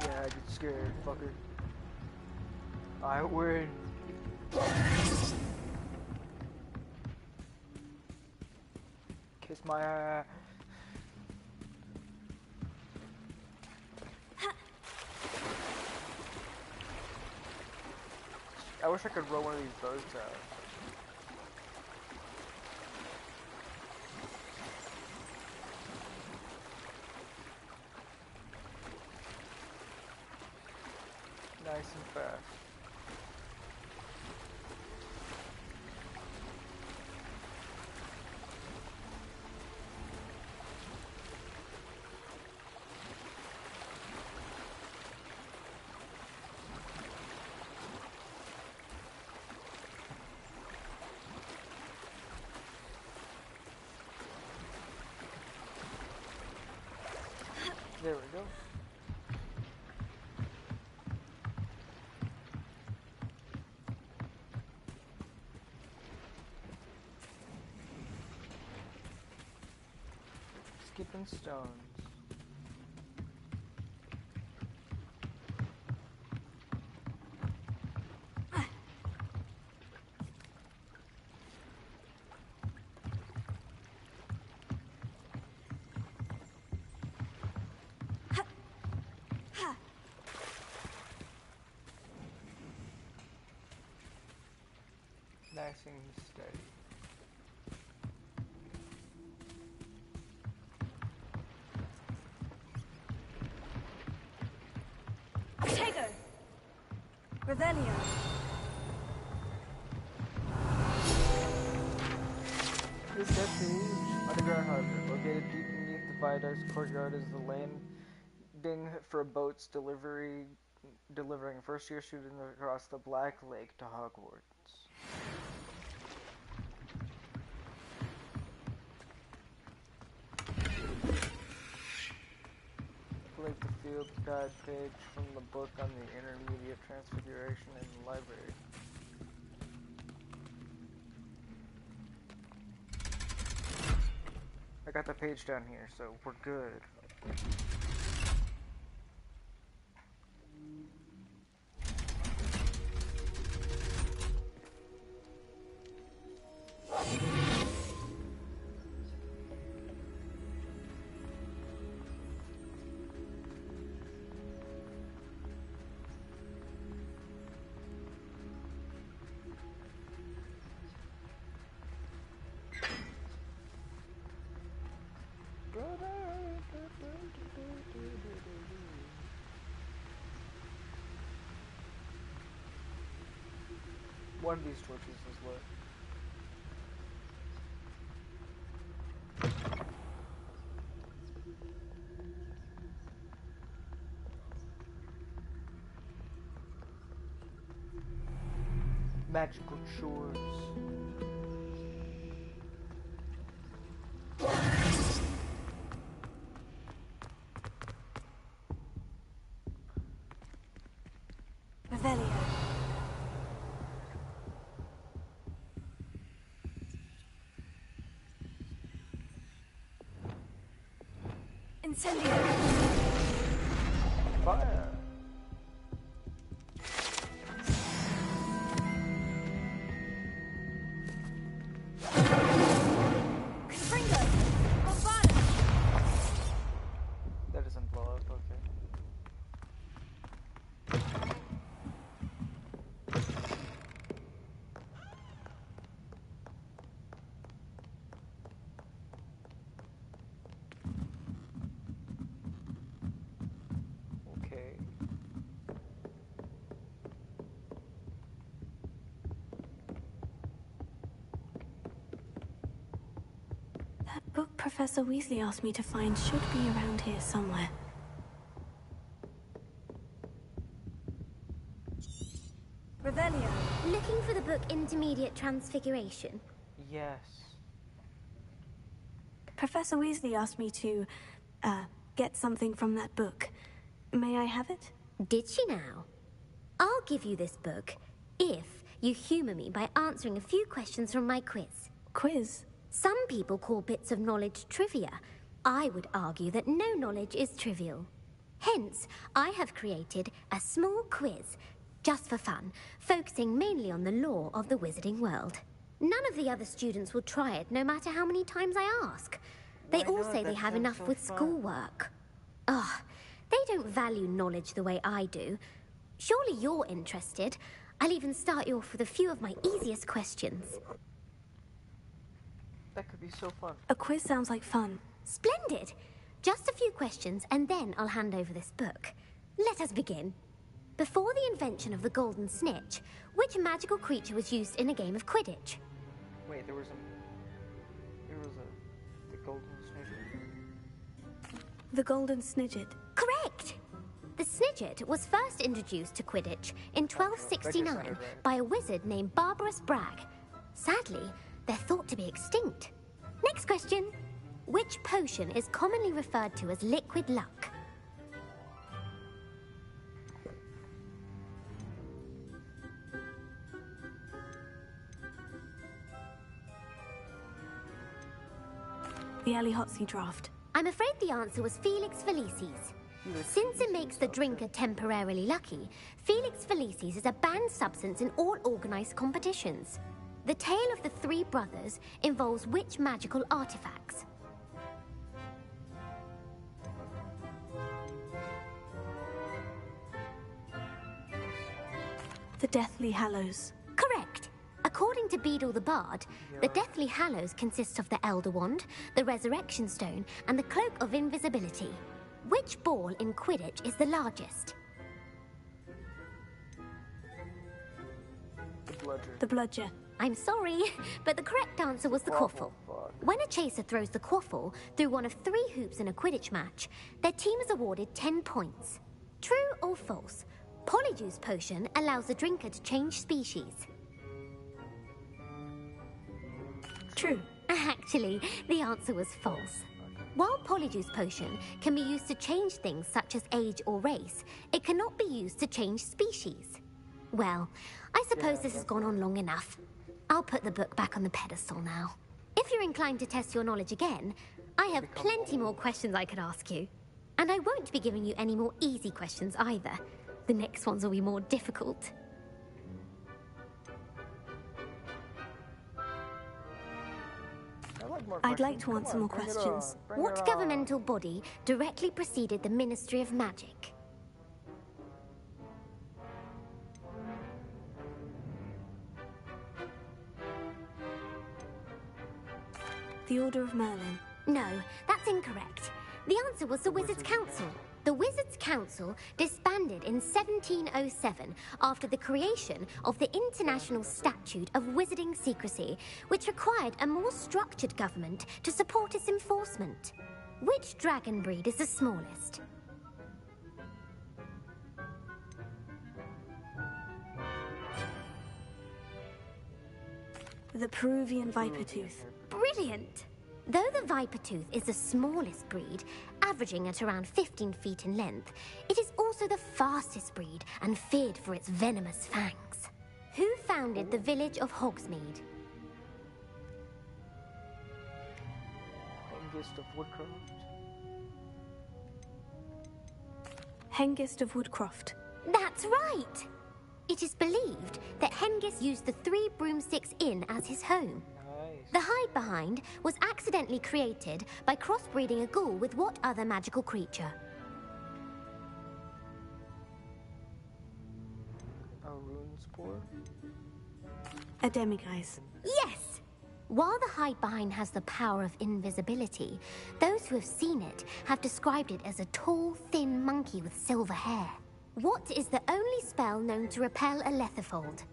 Speaker 1: Yeah, get scared, fucker. I win. Kiss my ass. I wish I could row one of these boats out. Nice and fast. There we go. Skipping stones. Nice and steady.
Speaker 2: Tego! Revelio!
Speaker 1: This page, underground harbor, located deep beneath the viaduct's courtyard, is the landing for boats delivering first-year students across the Black Lake to Hogwarts. Click the field guide page from the book on the intermediate transfiguration in the library. I got the page down here, so we're good. One of these torches is lit. Magical shores.
Speaker 2: Revelio. Incendio.
Speaker 1: Fire. That doesn't blow up, okay.
Speaker 3: book Professor Weasley asked me to find should be around here somewhere.
Speaker 12: Revelio. Looking for the book Intermediate Transfiguration?
Speaker 1: Yes.
Speaker 3: Professor Weasley asked me to, get something from that book. May I have it?
Speaker 12: Did she now? I'll give you this book if you humor me by answering a few questions from my quiz.
Speaker 3: Quiz?
Speaker 12: Some people call bits of knowledge trivia. I would argue that no knowledge is trivial. Hence, I have created a small quiz, just for fun, focusing mainly on the lore of the wizarding world. None of the other students will try it, no matter how many times I ask. They all say they have enough with schoolwork. Ugh, they don't value knowledge the way I do. Surely you're interested. I'll even start you off with a few of my easiest questions.
Speaker 1: That could be so fun.
Speaker 3: A quiz sounds like fun.
Speaker 12: Splendid! Just a few questions, and then I'll hand over this book. Let us begin. Before the invention of the golden snitch, which magical creature was used in a game of Quidditch?
Speaker 1: Wait, the golden snitch.
Speaker 3: The golden snidget.
Speaker 12: Correct! The snidget was first introduced to Quidditch in 1269 by a wizard named Barbarous Bragg. Sadly, they're thought to be extinct. Next question. Which potion is commonly referred to as liquid luck?
Speaker 3: The Ali Hotzi draft.
Speaker 12: I'm afraid the answer was Felix Felicis. Since it makes the drinker temporarily lucky, Felix Felicis is a banned substance in all organized competitions. The tale of the three brothers involves which magical artifacts?
Speaker 3: The Deathly Hallows.
Speaker 12: Correct. According to Beedle the Bard, the Deathly Hallows consists of the Elder Wand, the Resurrection Stone, and the Cloak of Invisibility. Which ball in Quidditch is the largest?
Speaker 1: The bludger.
Speaker 3: The bludger.
Speaker 12: I'm sorry, but the correct answer was the quaffle. When a chaser throws the quaffle through one of 3 hoops in a Quidditch match, their team is awarded 10 points. True or false? Polyjuice Potion allows the drinker to change species.
Speaker 3: True.
Speaker 12: Actually, the answer was false. While Polyjuice Potion can be used to change things such as age or race, it cannot be used to change species. Well, I suppose this has gone on long enough. I'll put the book back on the pedestal now. If you're inclined to test your knowledge again, I have plenty more questions I could ask you. And I won't be giving you any more easy questions either. The next ones will be more difficult.
Speaker 3: I'd like to answer more questions.
Speaker 12: What governmental body directly preceded the Ministry of Magic?
Speaker 3: The Order of Merlin.
Speaker 12: No, that's incorrect. The answer was the Wizards' Council. The Wizards' Council disbanded in 1707 after the creation of the International Statute of Wizarding Secrecy, which required a more structured government to support its enforcement. Which dragon breed is the smallest?
Speaker 3: The Peruvian Viper Tooth.
Speaker 12: Brilliant! Though the Viper Tooth is the smallest breed, averaging at around 15 feet in length, it is also the fastest breed and feared for its venomous fangs. Who founded the village of Hogsmeade?
Speaker 1: Hengist of Woodcroft.
Speaker 3: Hengist of Woodcroft.
Speaker 12: That's right! It is believed that Hengist used the 3 Broomsticks Inn as his home. The Hide Behind was accidentally created by crossbreeding a ghoul with what other magical creature?
Speaker 1: A rune spore?
Speaker 3: A demiguise.
Speaker 12: Yes! While the Hide Behind has the power of invisibility, those who have seen it have described it as a tall, thin monkey with silver hair. What is the only spell known to repel a Letherfold?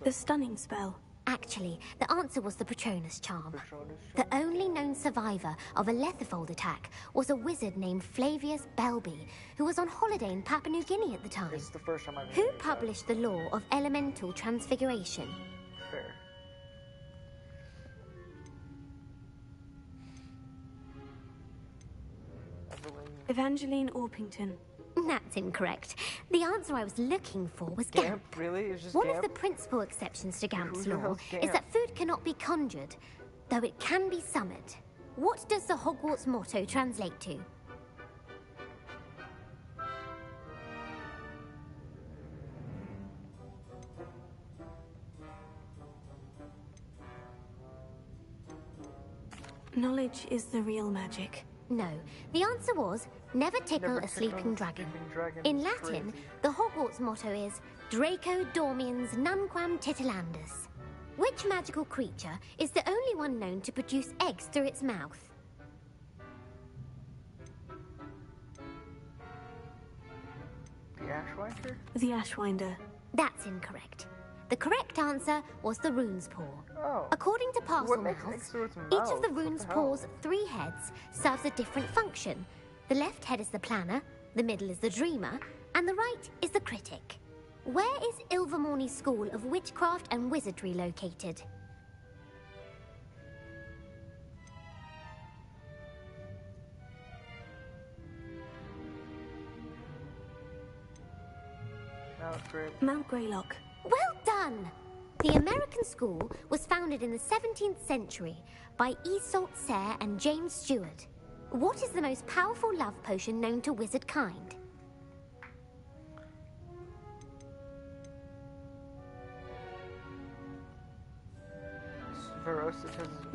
Speaker 3: The stunning spell.
Speaker 12: Actually, the answer was the Patronus charm. The only known survivor of a Lethifold attack was a wizard named Flavius Belby, who was on holiday in Papua New Guinea at the time.
Speaker 1: It's the first time I've
Speaker 12: Who
Speaker 1: heard that.
Speaker 12: published the law of elemental transfiguration?
Speaker 1: Fair.
Speaker 3: Evangeline Orpington.
Speaker 12: That's incorrect. The answer I was looking for was Gamp.
Speaker 1: Really? It's just
Speaker 12: One
Speaker 1: Gamp?
Speaker 12: of the principal exceptions to Gamp's
Speaker 1: Who the
Speaker 12: law
Speaker 1: hell's
Speaker 12: is
Speaker 1: Gamp?
Speaker 12: that food cannot be conjured, though it can be summoned. What does the Hogwarts motto translate to?
Speaker 3: Knowledge is the real magic.
Speaker 12: No, the answer was never tickle
Speaker 1: Never
Speaker 12: a sleeping
Speaker 1: tickle a
Speaker 12: dragon.
Speaker 1: sleeping dragon.
Speaker 12: In
Speaker 1: That's
Speaker 12: Latin,
Speaker 1: crazy.
Speaker 12: the Hogwarts motto is Draco Dormiens Nunquam Titilandus. Which magical creature is the only one known to produce eggs through its mouth?
Speaker 1: The Ashwinder?
Speaker 3: The Ashwinder.
Speaker 12: That's incorrect. The correct answer was the rune's paw.
Speaker 1: Oh.
Speaker 12: According to
Speaker 1: What makes
Speaker 12: Parselmouth,
Speaker 1: eggs through its
Speaker 12: each of the
Speaker 1: mouth? What
Speaker 12: rune's
Speaker 1: the hell?
Speaker 12: paw's 3 heads serves a different function. The left head is the planner, the middle is the dreamer, and the right is the critic. Where is Ilvermorny School of Witchcraft and Wizardry located?
Speaker 1: No, it's great.
Speaker 3: Mount Greylock.
Speaker 12: Well done! The American school was founded in the 17th century by Isolde Sayre and James Stewart. What is the most powerful love potion known to wizard kind?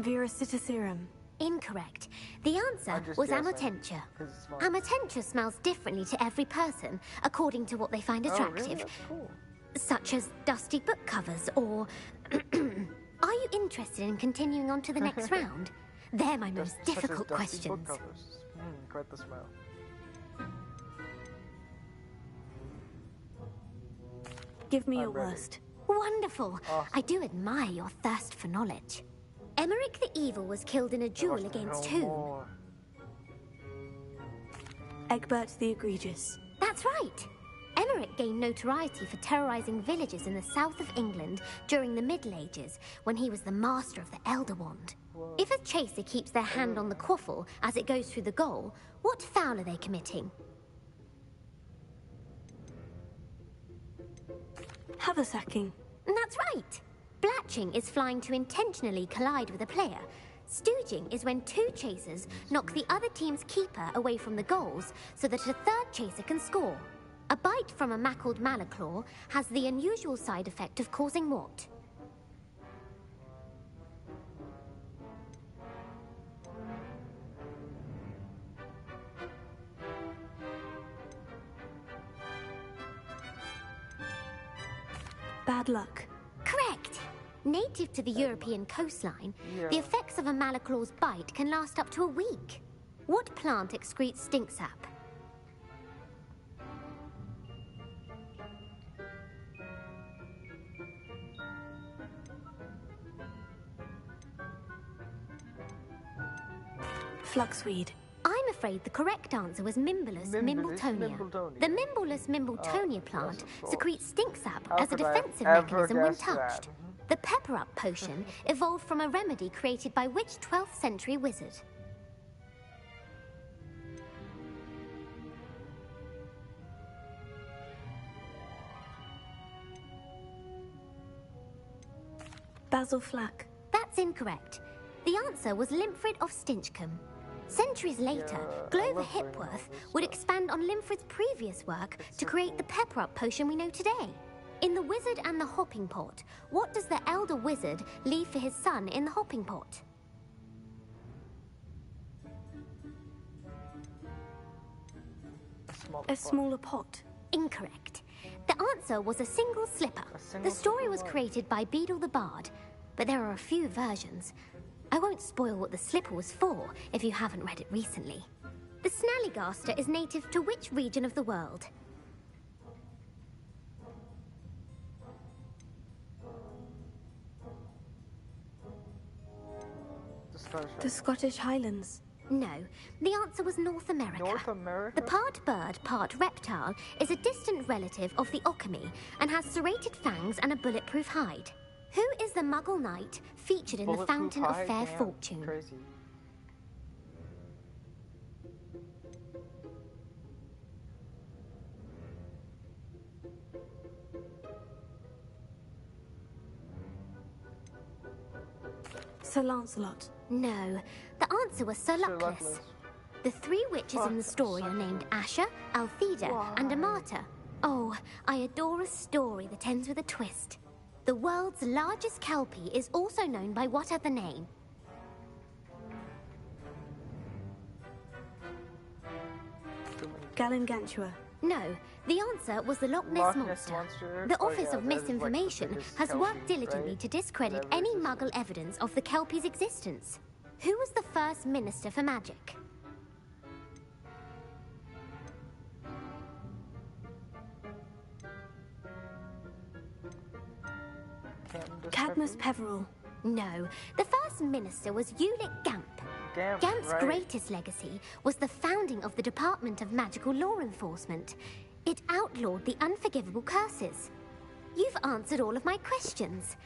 Speaker 3: Veracitiserum.
Speaker 12: Incorrect. The answer
Speaker 1: just
Speaker 12: was
Speaker 1: guessing,
Speaker 12: Amotentia.
Speaker 1: 'cause it's fun.
Speaker 12: Amotentia smells differently to every person, according to what they find
Speaker 1: Oh,
Speaker 12: attractive.
Speaker 1: really? That's cool.
Speaker 12: Such as dusty book covers or... Are you interested in continuing on to the next round? They're my most
Speaker 1: Such as
Speaker 12: difficult
Speaker 1: dusty book
Speaker 12: questions.
Speaker 1: covers. Quite the smell.
Speaker 3: Give me
Speaker 1: I'm
Speaker 3: your
Speaker 1: ready.
Speaker 3: worst.
Speaker 12: Wonderful.
Speaker 1: Awesome.
Speaker 12: I do admire your thirst for knowledge. Emmerich the Evil was killed in a duel
Speaker 1: There must be
Speaker 12: against
Speaker 1: no
Speaker 12: whom?
Speaker 1: more.
Speaker 3: Egbert the Egregious.
Speaker 12: That's right. Emmerich gained notoriety for terrorizing villages in the south of England during the Middle Ages, when he was the master of the Elder Wand.
Speaker 1: Whoa.
Speaker 12: If a chaser keeps their hand on the quaffle as it goes through the goal, what foul are they committing?
Speaker 3: Haversacking.
Speaker 12: That's right. Blatching is flying to intentionally collide with a player. Stooging is when 2 chasers knock the other team's keeper away from the goals so that a 3rd chaser can score. A bite from a mackled malaclaw has the unusual side effect of causing what?
Speaker 3: Bad luck.
Speaker 12: Correct! Native to the European coastline,
Speaker 1: Yeah.
Speaker 12: the effects of a malaclaw's bite can last up to a week. What plant excretes stink sap?
Speaker 3: Fluxweed.
Speaker 12: I'm afraid the correct answer was Mimbulus mimbletonia.
Speaker 1: Mimbletonia.
Speaker 12: The Mimbulus mimbletonia plant
Speaker 1: yes, of course.
Speaker 12: secretes stink sap
Speaker 1: How
Speaker 12: as a
Speaker 1: could I have
Speaker 12: defensive
Speaker 1: ever
Speaker 12: mechanism when
Speaker 1: guessed that?
Speaker 12: touched. The Pepper Up potion evolved from a remedy created by which 12th century wizard?
Speaker 3: Basil Flack.
Speaker 12: That's incorrect. The answer was Limfrid of Stinchcombe. Centuries later,
Speaker 1: Yeah, I
Speaker 12: Glover
Speaker 1: love learning all
Speaker 12: Hipworth
Speaker 1: this
Speaker 12: would
Speaker 1: stuff.
Speaker 12: expand on Limfrid's previous work
Speaker 1: It's
Speaker 12: to
Speaker 1: so
Speaker 12: create
Speaker 1: cool.
Speaker 12: the Pepper Up potion we know today. In The Wizard and the Hopping Pot, what does the elder wizard leave for his son in the hopping pot?
Speaker 3: A smaller pot.
Speaker 12: Incorrect. The answer was a single slipper.
Speaker 1: single
Speaker 12: The story
Speaker 1: slipper
Speaker 12: was
Speaker 1: what?
Speaker 12: created by Beadle the Bard, but there are a few versions. I won't spoil what the slipper was for if you haven't read it recently. The Snallygaster is native to which region of the world?
Speaker 3: The Scottish Highlands.
Speaker 12: No, the answer was North America.
Speaker 1: North America?
Speaker 12: The part bird, part reptile is a distant relative of the Occamy and has serrated fangs and a bulletproof hide. Who is the Muggle knight featured in the Fountain of Fair Fortune?
Speaker 1: Crazy.
Speaker 3: Sir Lancelot.
Speaker 12: No, the answer was Sir Luckless. The three witches in the story are named Asher, Altheda, and Amata. Oh, I adore a story that ends with a twist. The world's largest kelpie is also known by what other name?
Speaker 3: Gallingantua.
Speaker 12: No, the answer was the Loch Ness Monster. The Office of Misinformation has worked diligently to discredit any Muggle evidence of the kelpie's existence. Who was the first Minister for Magic?
Speaker 3: Cadmus Peveril.
Speaker 12: No, the first minister was Ulick Gamp. Gamp's greatest legacy was the founding of the Department of Magical Law Enforcement. It outlawed the unforgivable curses. You've answered all of my questions.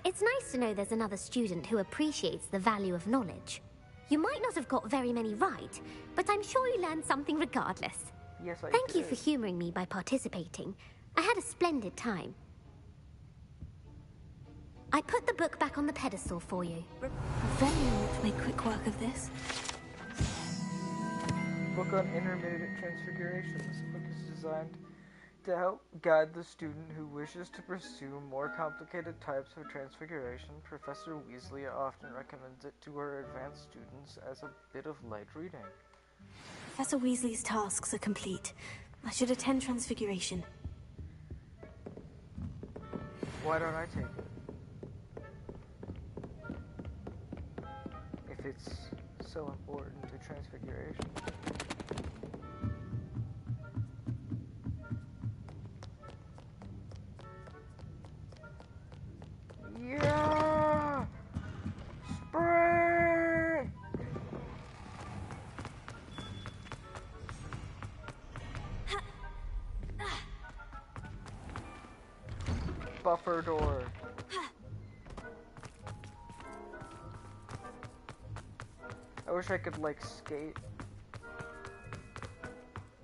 Speaker 12: It's nice to know there's another student who appreciates the value of knowledge. You might not have got very many right, but I'm sure you learned something regardless.
Speaker 1: Yes, I
Speaker 12: Thank you for humoring me by participating. I had a splendid time. I put the book back on the pedestal for you.
Speaker 3: Venom ought to make quick work of this.
Speaker 1: Book on intermittent transfiguration. This book is designed to help guide the student who wishes to pursue more complicated types of transfiguration. Professor Weasley often recommends it to her advanced students as a bit of light reading.
Speaker 3: Professor Weasley's tasks are complete. I should attend transfiguration.
Speaker 1: Why don't I take it? If it's so important to transfiguration. Yeah! Spring! Buffer door. I wish I could, like, skate.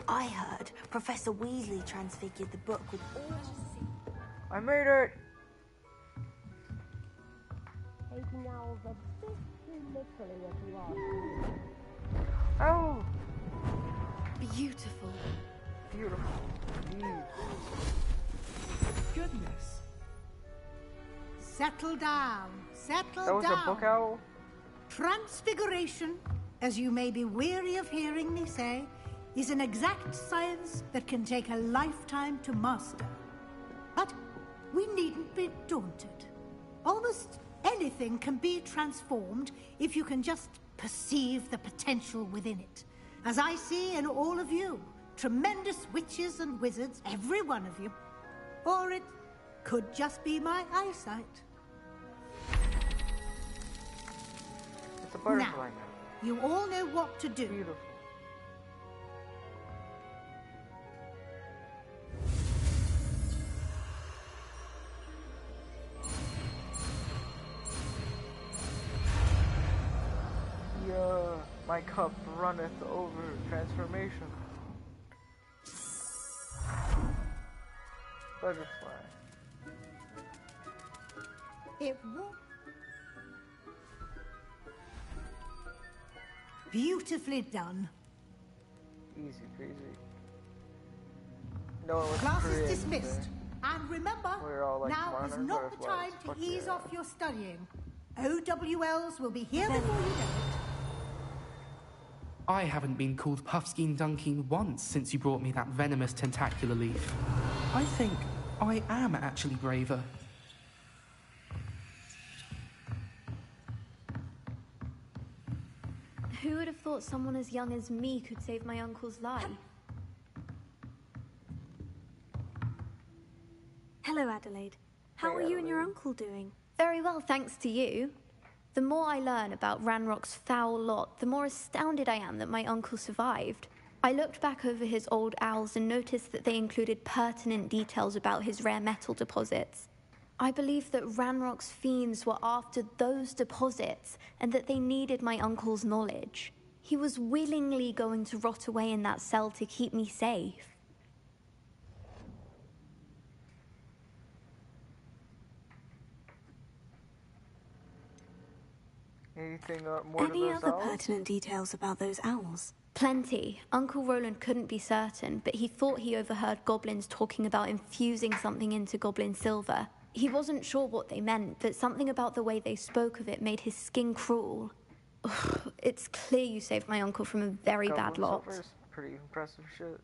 Speaker 13: I heard Professor Weasley transfigured the book with all...
Speaker 1: I made it!
Speaker 14: Taking owls a bit too literally, if you ask me.
Speaker 1: Oh!
Speaker 7: Beautiful.
Speaker 1: Beautiful.
Speaker 10: Goodness. Settle down. Settle down.
Speaker 1: That was a book owl?
Speaker 10: Transfiguration, as you may be weary of hearing me say, is an exact science that can take a lifetime to master. But we needn't be daunted. Almost anything can be transformed if you can just perceive the potential within it. As I see in all of you, tremendous witches and wizards, every one of you. Or it could just be my eyesight.
Speaker 1: It's a butterfly now.
Speaker 10: You all know what to do.
Speaker 1: Beautiful. Yeah, my cup runneth over. Transformation. Butterfly.
Speaker 10: It won't. Beautifully done.
Speaker 1: Easy peasy. No one was
Speaker 10: Class is
Speaker 1: created
Speaker 10: dismissed.
Speaker 1: there.
Speaker 10: And remember,
Speaker 1: We're all like
Speaker 10: now is
Speaker 1: modern
Speaker 10: not the time
Speaker 1: butterflies.
Speaker 10: to
Speaker 1: Fuck
Speaker 10: ease
Speaker 1: yeah.
Speaker 10: off your studying. OWLs will be here before you know it.
Speaker 15: I haven't been called Puffskein Dunking once since you brought me that venomous tentacular leaf. I think I am actually braver.
Speaker 16: Who would have thought someone as young as me could save my uncle's life?
Speaker 3: Hello, Adelaide. How are you and your uncle doing?
Speaker 16: Very well, thanks to you. The more I learn about Ranrock's foul lot, the more astounded I am that my uncle survived. I looked back over his old owls and noticed that they included pertinent details about his rare metal deposits. I believe that Ranrock's fiends were after those deposits and that they needed my uncle's knowledge. He was willingly going to rot away in that cell to keep me safe.
Speaker 1: Anything more to
Speaker 3: Any
Speaker 1: those
Speaker 3: other
Speaker 1: owls?
Speaker 3: pertinent details about those owls?
Speaker 16: Plenty. Uncle Roland couldn't be certain, but he thought he overheard goblins talking about infusing something into goblin silver. He wasn't sure what they meant, but something about the way they spoke of it made his skin crawl. Ugh, it's clear you saved my uncle from a very bad lot.
Speaker 1: Silver is pretty impressive shit.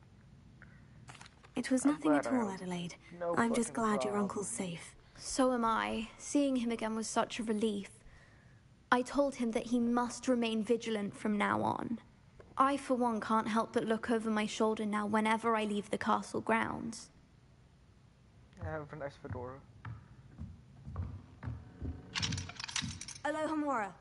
Speaker 3: It was nothing at all, Adelaide.
Speaker 1: No
Speaker 3: I'm just
Speaker 1: fucking
Speaker 3: glad your
Speaker 1: problem.
Speaker 3: uncle's safe.
Speaker 16: So am I. Seeing him again was such a relief. I told him that he must remain vigilant from now on. I, for one, can't help but look over my shoulder now whenever I leave the castle grounds.
Speaker 1: I have a nice fedora.
Speaker 3: Aloha Mora.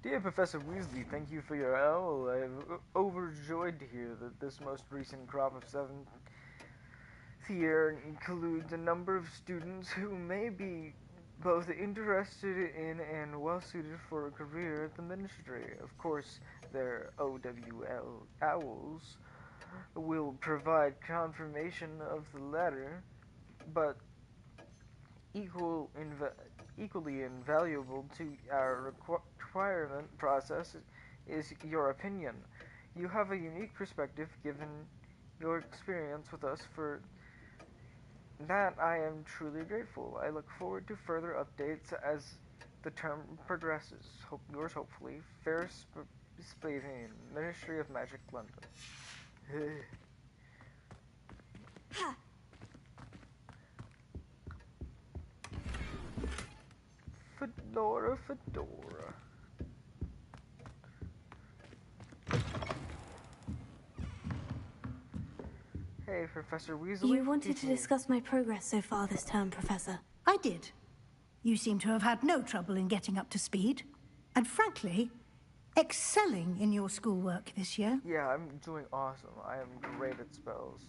Speaker 1: Dear Professor Weasley, thank you for your owl. I am overjoyed to hear that this most recent crop of 7th year includes a number of students who may be both interested in and well suited for a career at the Ministry. Of course, their OWL owls will provide confirmation of the latter, but equally invaluable to our requirement process is your opinion. You have a unique perspective given your experience with us. For that I am truly grateful. I look forward to further updates as the term progresses. Yours hopefully, Ferris Spavane, Ministry of Magic, London. Fedora. Hey, Professor Weasley.
Speaker 3: You wanted to discuss my progress so far this term, Professor.
Speaker 10: I did. You seem to have had no trouble in getting up to speed. And frankly, excelling in your schoolwork this year.
Speaker 1: Yeah, I'm doing awesome. I am great at spells.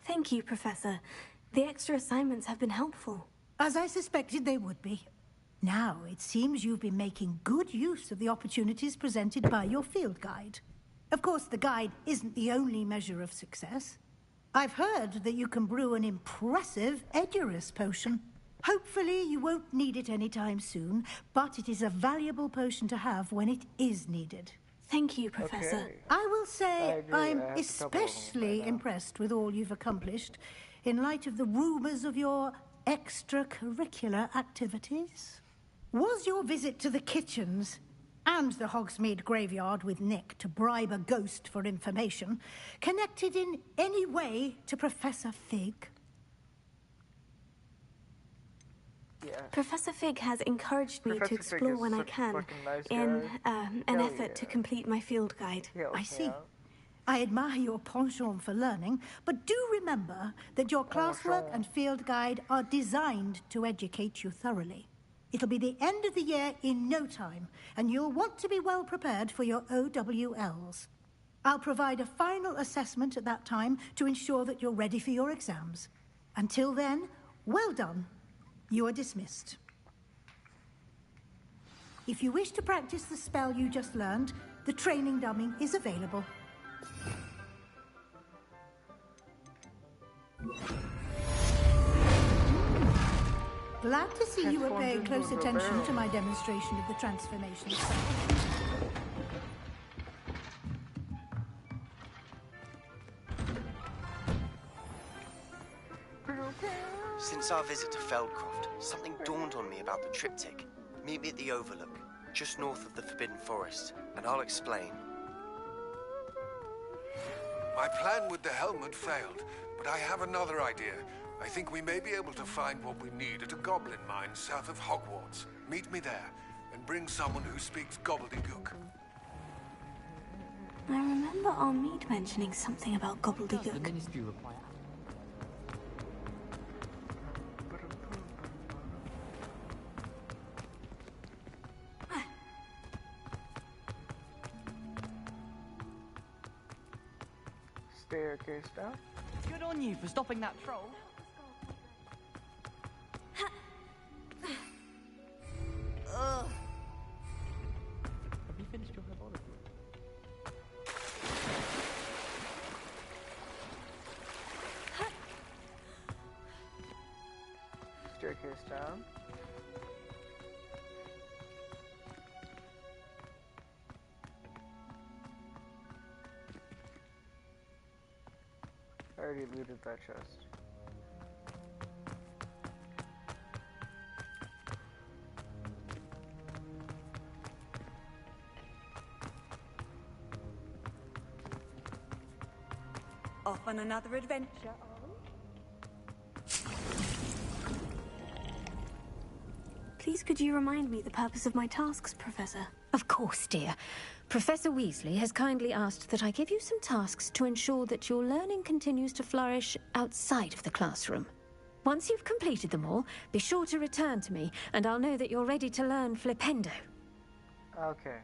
Speaker 3: Thank you, Professor. The extra assignments have been helpful.
Speaker 10: As I suspected they would be. Now, it seems you've been making good use of the opportunities presented by your field guide. Of course, the guide isn't the only measure of success. I've heard that you can brew an impressive Edurus potion. Hopefully, you won't need it anytime soon, but it is a valuable potion to have when it is needed.
Speaker 3: Thank you, Professor.
Speaker 10: Okay. I will say I'm especially impressed with all you've accomplished in light of the rumors of your extracurricular activities. Was your visit to the kitchens and the Hogsmeade graveyard with Nick to bribe a ghost for information connected in any way to Professor Fig?
Speaker 1: Yeah.
Speaker 3: Professor Fig has encouraged me to explore when I can in an effort to complete my field guide.
Speaker 10: I see. I admire your penchant for learning, but do remember that your classwork and field guide are designed to educate you thoroughly. It'll be the end of the year in no time, and you'll want to be well prepared for your OWLs. I'll provide a final assessment at that time to ensure that you're ready for your exams. Until then, well done. You are dismissed. If you wish to practice the spell you just learned, the training dummy is available. Glad to see you were paying close attention to my demonstration of the transformation spell.
Speaker 4: Since our visit to Feldcroft, something dawned on me about the triptych. Meet me at the Overlook. just north of the Forbidden Forest, and I'll explain.
Speaker 8: My plan with the helmet failed, but I have another idea. I think we may be able to find what we need at a goblin mine south of Hogwarts. Meet me there, and bring someone who speaks gobbledygook.
Speaker 3: I remember Armid mentioning something about gobbledygook.
Speaker 17: Ministry require.
Speaker 1: Staircase down.
Speaker 17: Good on you for stopping that troll.
Speaker 2: Ugh.
Speaker 17: Have you finished your herbology?
Speaker 1: Staircase down. I already looted that chest.
Speaker 2: Off on another adventure,
Speaker 3: Please could you remind me the purpose of my tasks, Professor?
Speaker 18: Of course, dear. Professor Weasley has kindly asked that I give you some tasks to ensure that your learning continues to flourish outside of the classroom. Once you've completed them all, be sure to return to me, and I'll know that you're ready to learn Flipendo.
Speaker 1: Okay.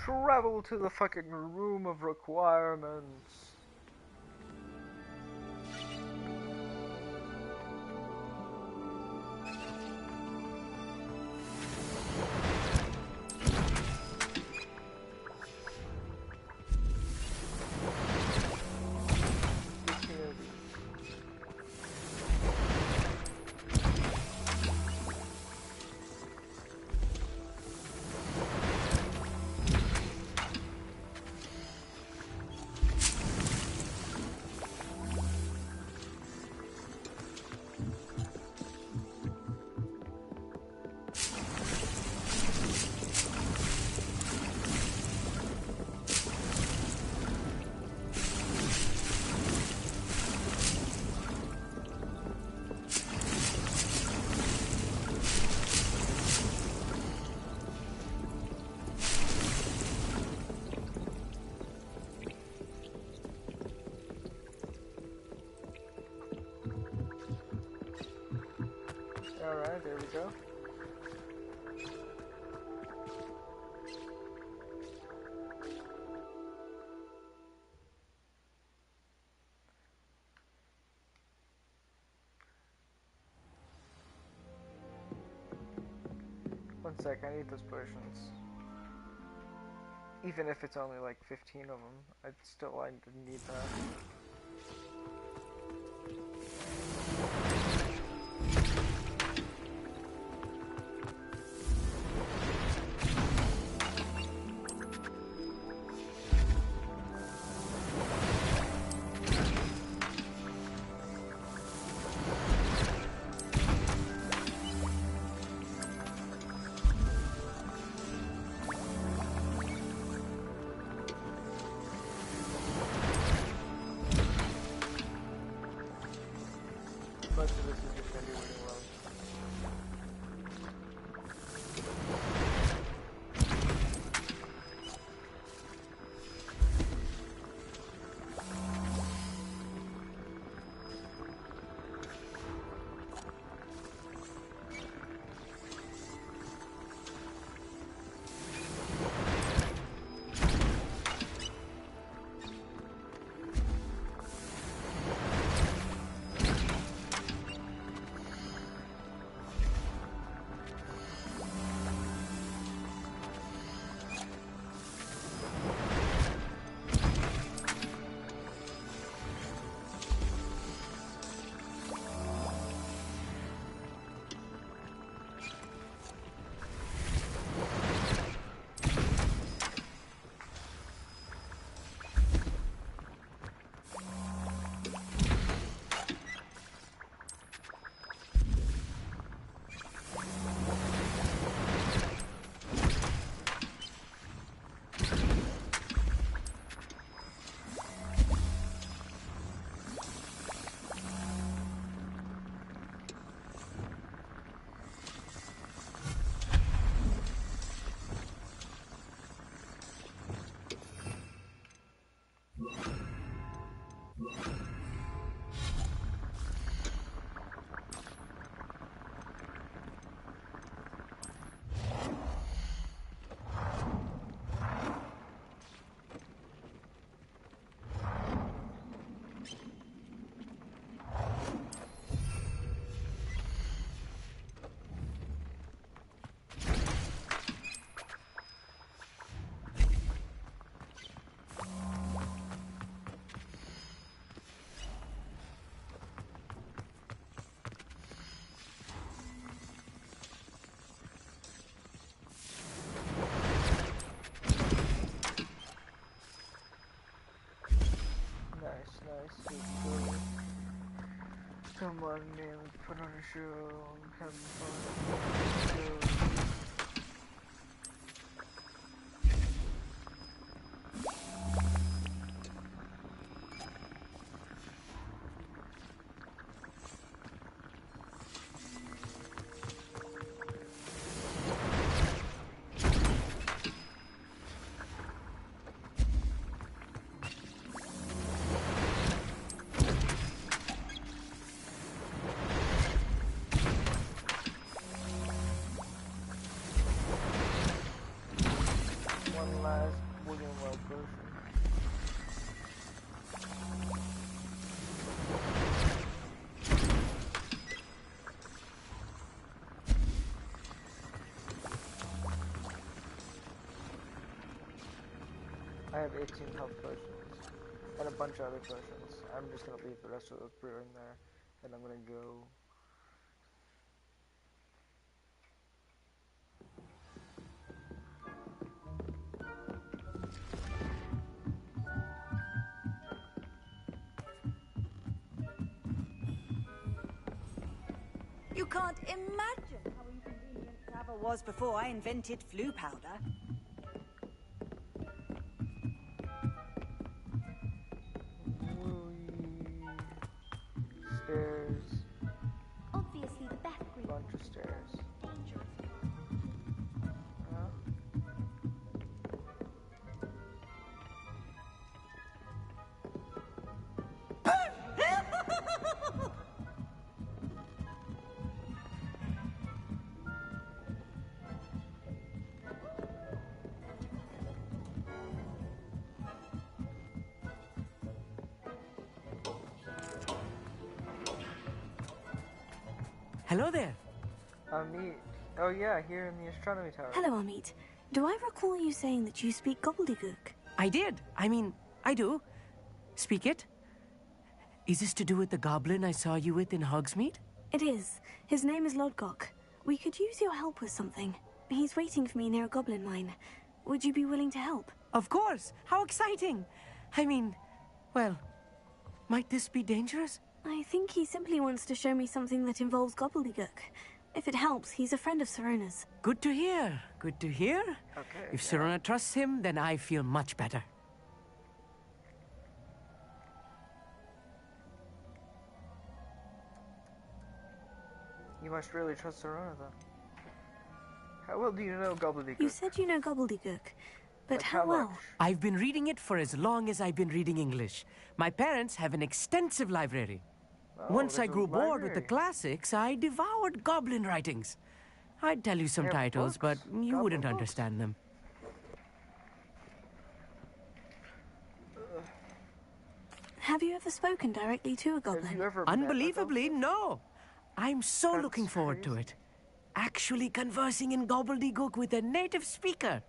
Speaker 1: Travel to the fucking room of requirements. Alright, there we go. One sec, I need those potions. Even if it's only like 15 of them, I need that. have names, put on a show, have fun. One last William Well potion. I have 18 health potions and a bunch of other potions. I'm just gonna leave the rest of the brewing there, and I'm gonna go.
Speaker 2: You can't imagine how inconvenient travel was before I invented flu powder.
Speaker 1: Stairs.
Speaker 12: Obviously the best group.
Speaker 1: Bunch of stairs.
Speaker 19: Hello there.
Speaker 1: Amit. Oh yeah, here in the astronomy tower.
Speaker 3: Hello, Amit. Do I recall you saying that you speak gobbledygook?
Speaker 19: I did. I mean, I do. Speak it. Is this to do with the goblin I saw you with in Hogsmeade?
Speaker 3: It is. His name is Lodgok. We could use your help with something. He's waiting for me near a goblin mine. Would you be willing to help?
Speaker 19: Of course. How exciting. I mean, well, might this be dangerous?
Speaker 3: I think he simply wants to show me something that involves gobbledygook. If it helps, he's a friend of Serona's.
Speaker 19: Good to hear. Good to hear.
Speaker 1: Okay.
Speaker 19: If Serona trusts him, then I feel much better.
Speaker 1: You must really trust Serona, then. How well do you know gobbledygook?
Speaker 3: You said you know gobbledygook, but
Speaker 1: Like
Speaker 3: how well?
Speaker 19: I've been reading it for as long as I've been reading English. My parents have an extensive library.
Speaker 1: Oh,
Speaker 19: Once I
Speaker 1: there's a
Speaker 19: grew bored with the
Speaker 1: library.
Speaker 19: classics, I devoured goblin writings. I'd tell you some
Speaker 1: They have
Speaker 19: titles,
Speaker 1: books?
Speaker 19: but you
Speaker 1: Goblin
Speaker 19: wouldn't
Speaker 1: books?
Speaker 19: understand them.
Speaker 3: Have you ever spoken directly to a goblin?
Speaker 1: Have you ever
Speaker 19: Unbelievably, no. I'm so looking forward to it. Actually conversing in gobbledygook with a native speaker.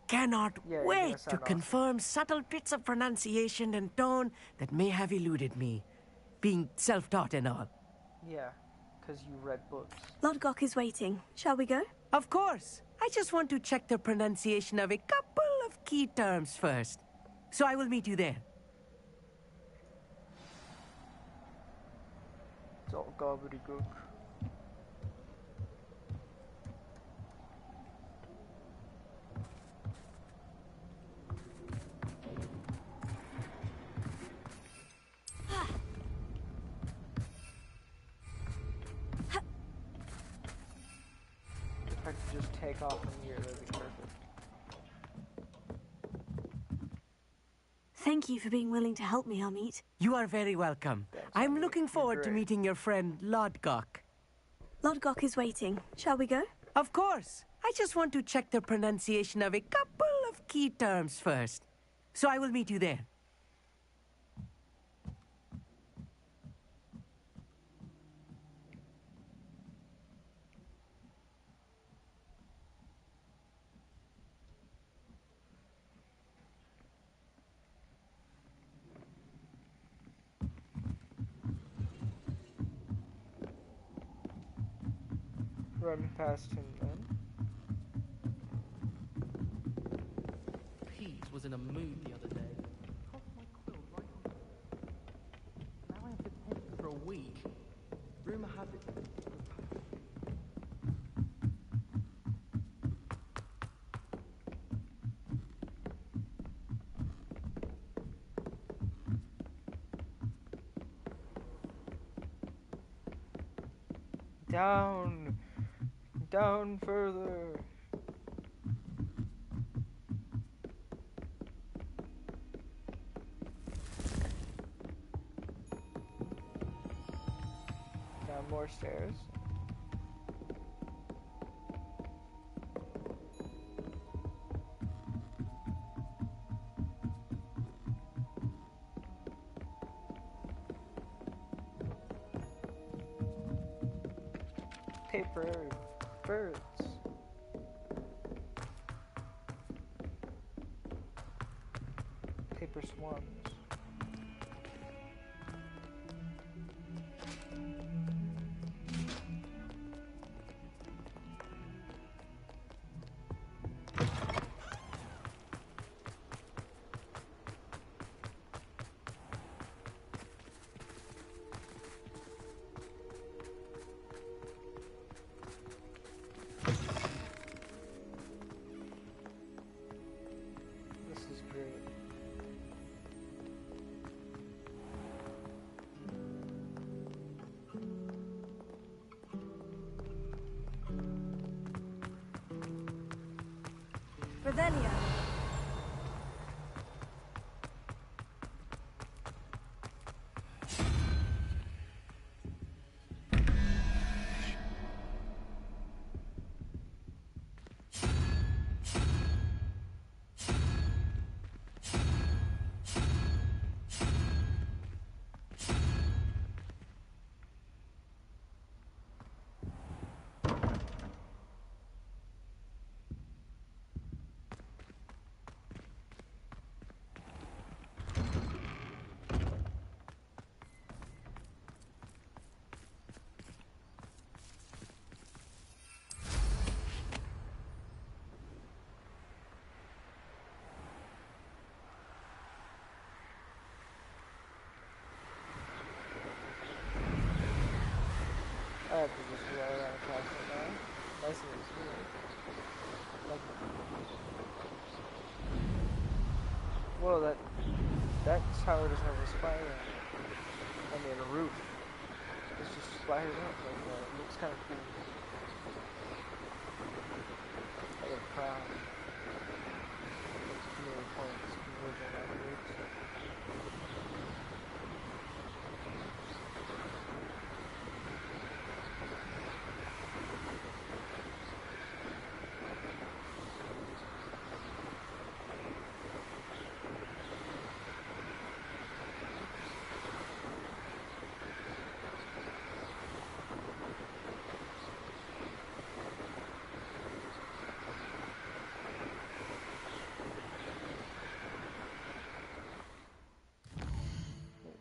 Speaker 19: Cannot
Speaker 1: Yeah, you're
Speaker 19: wait
Speaker 1: gonna
Speaker 19: to
Speaker 1: sound awesome.
Speaker 19: confirm subtle bits of pronunciation and tone that may have eluded me, being self-taught and all.
Speaker 1: Yeah, because you read books.
Speaker 3: Lodgok is waiting. Shall we go?
Speaker 19: Of course. I just want to check the pronunciation of a couple of key terms first. So I will meet you there.
Speaker 1: It's all gobbledygook. If I could just take off from here, that'd be perfect.
Speaker 3: Thank you for being willing to help me, Amit.
Speaker 19: You are very welcome. I'm looking forward to meeting your friend Lodgok.
Speaker 3: Lodgok is waiting. Shall we go?
Speaker 19: Of course. I just want to check the pronunciation of a couple of key terms first. So I will meet you there.
Speaker 1: Run past him then.
Speaker 15: Pete was in a mood the other day. Coughed my quill right on. Now I have to tend for a week. Room
Speaker 17: them have it.
Speaker 1: Down! Down further! Down more stairs. Paper birds. Paper swans. This is great.
Speaker 3: Revelio. I have to just fly around the castle now. Nice and smooth. Like, whoa, that tower doesn't have a spire on it. I mean, a roof. It's just spired up like that. It looks kind of cool. Like a crown. It's community points converging on the roofs.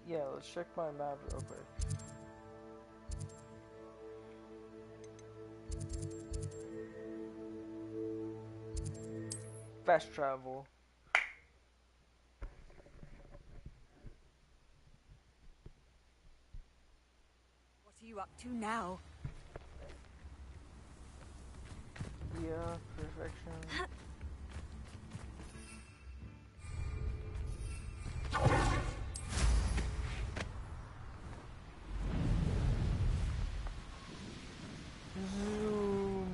Speaker 3: Yeah, let's check my map real quick. Fast travel.
Speaker 13: What are you up to now?
Speaker 1: Yeah, perfection. Zoom.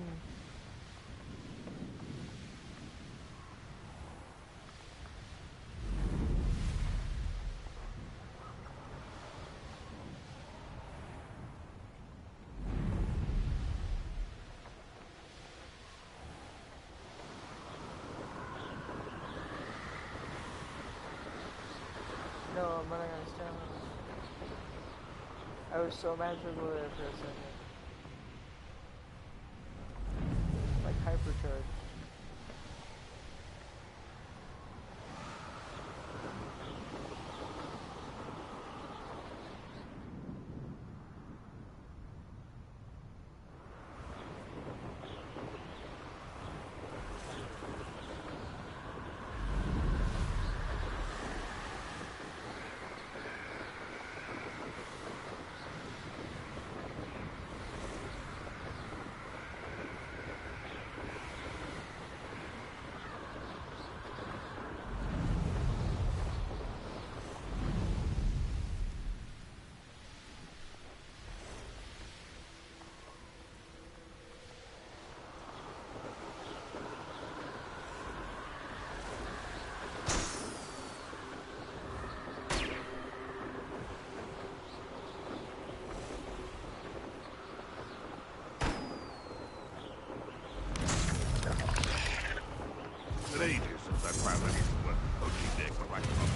Speaker 1: No, I'm running out of stamina. I was so magical there for a second. Like hypercharged.
Speaker 6: been ages since I found anything worth poaching their crack from.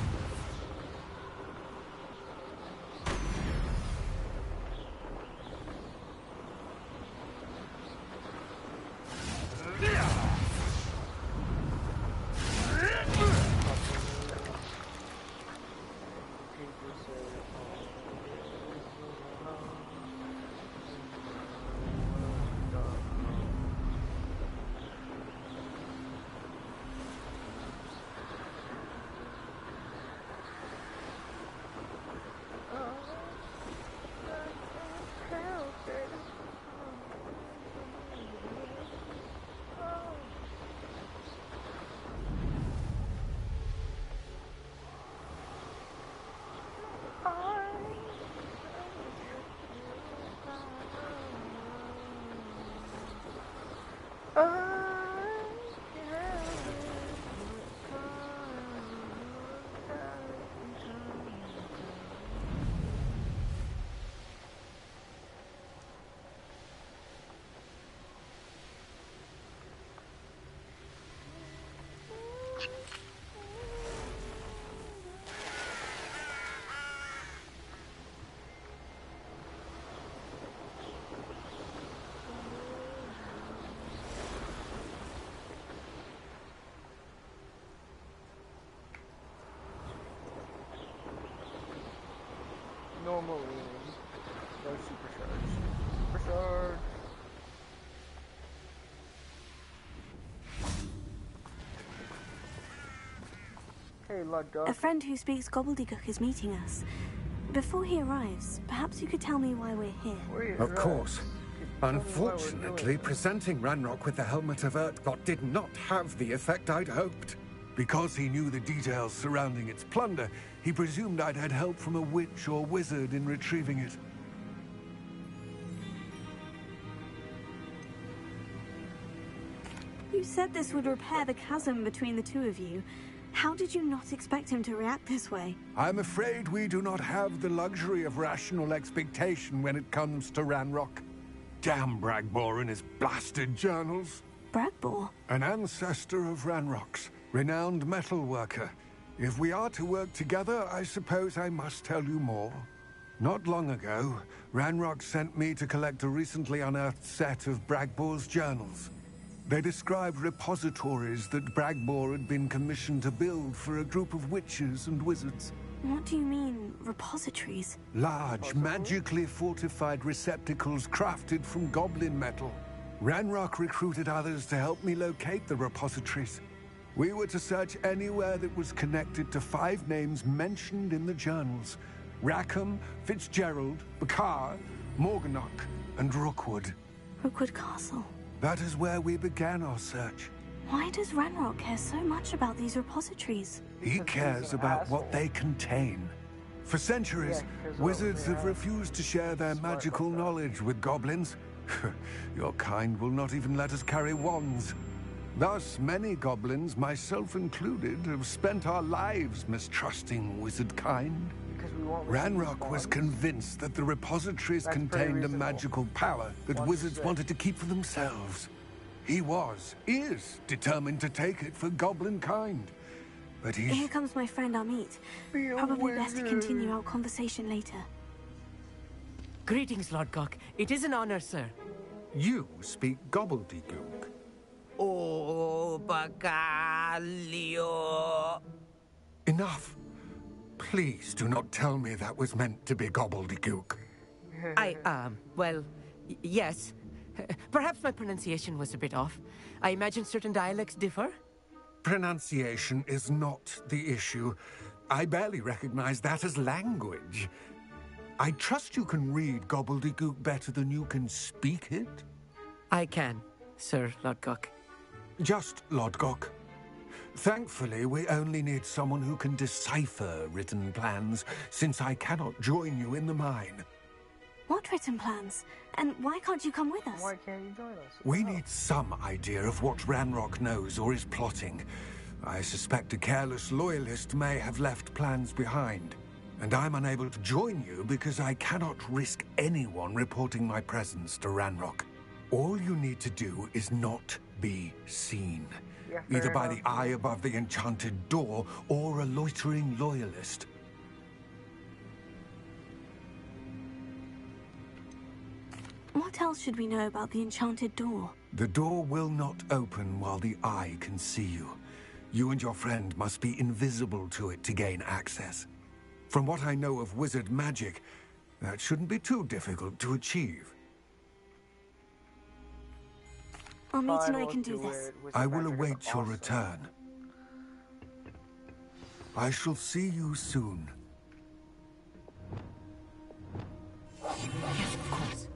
Speaker 3: Normal leaning, no supercharge. Supercharge. Hey, Ludgok.
Speaker 13: A friend who speaks gobbledygook is meeting us. Before he arrives, perhaps you could tell me why we're here.
Speaker 8: Of course. Unfortunately, presenting Ranrock with the Helmet of Urtkot did not have the effect I'd hoped. Because he knew the details surrounding its plunder, he presumed I'd had help from a witch or wizard in retrieving it.
Speaker 13: You said this would repair the chasm between the two of you. How did you not expect him to react this way?
Speaker 8: I'm afraid we do not have the luxury of rational expectation when it comes to Ranrock. Damn Bragbor and his blasted journals.
Speaker 13: Bragbor?
Speaker 8: An ancestor of Ranrock's, renowned metal worker. If we are to work together, I suppose I must tell you more. Not long ago, Ranrock sent me to collect a recently unearthed set of Bragbor's journals. They described repositories that Bragbor had been commissioned to build for a group of witches and wizards.
Speaker 13: What do you mean, repositories?
Speaker 8: Large, magically fortified receptacles crafted from goblin metal. Ranrock recruited others to help me locate the repositories. We were to search anywhere that was connected to 5 names mentioned in the journals. Rackham, Fitzgerald, Bakar, Morganach, and Rookwood.
Speaker 13: Rookwood Castle.
Speaker 8: That is where we began our search.
Speaker 13: Why does Ranrock care so much about these repositories?
Speaker 8: He cares about what they contain. For centuries, wizards have refused to share their magical knowledge with goblins. Your kind will not even let us carry wands. Thus, many goblins, myself included, have spent our lives mistrusting wizard kind. Ranrock was convinced that the repositories contained a magical power that wizards wanted to keep for themselves. He is determined to take it for goblin kind. But
Speaker 13: Here comes my friend Amit. Probably best to continue our conversation later.
Speaker 19: Greetings, Lord Cock. It is an honor, sir.
Speaker 8: You speak gobbledygook.
Speaker 19: Oh, Bacalio.
Speaker 8: Enough. Please do not tell me that was meant to be gobbledygook.
Speaker 19: Well, yes. Perhaps my pronunciation was a bit off. I imagine certain dialects differ.
Speaker 8: Pronunciation is not the issue. I barely recognize that as language. I trust you can read gobbledygook better than you can speak it?
Speaker 19: I can, Sir Lodgok.
Speaker 8: Just Lodgok. Thankfully, we only need someone who can decipher written plans, since I cannot join you in the mine.
Speaker 13: What written plans? And why can't you come with us?
Speaker 3: Why can't you join us?
Speaker 8: We need some idea of what Ranrock knows or is plotting. I suspect a careless loyalist may have left plans behind. And I'm unable to join you because I cannot risk anyone reporting my presence to Ranrock. All you need to do is not be seen.
Speaker 1: Yeah,
Speaker 8: Either
Speaker 1: fair
Speaker 8: by
Speaker 1: enough.
Speaker 8: the eye above the enchanted door or a loitering loyalist.
Speaker 13: What else should we know about the enchanted door?
Speaker 8: The door will not open while the eye can see you. You and your friend must be invisible to it to gain access. From what I know of wizard magic, that shouldn't be too difficult to achieve.
Speaker 13: Amit and I can do this.
Speaker 8: I will await your return. I shall see you soon.
Speaker 19: Yes, of course.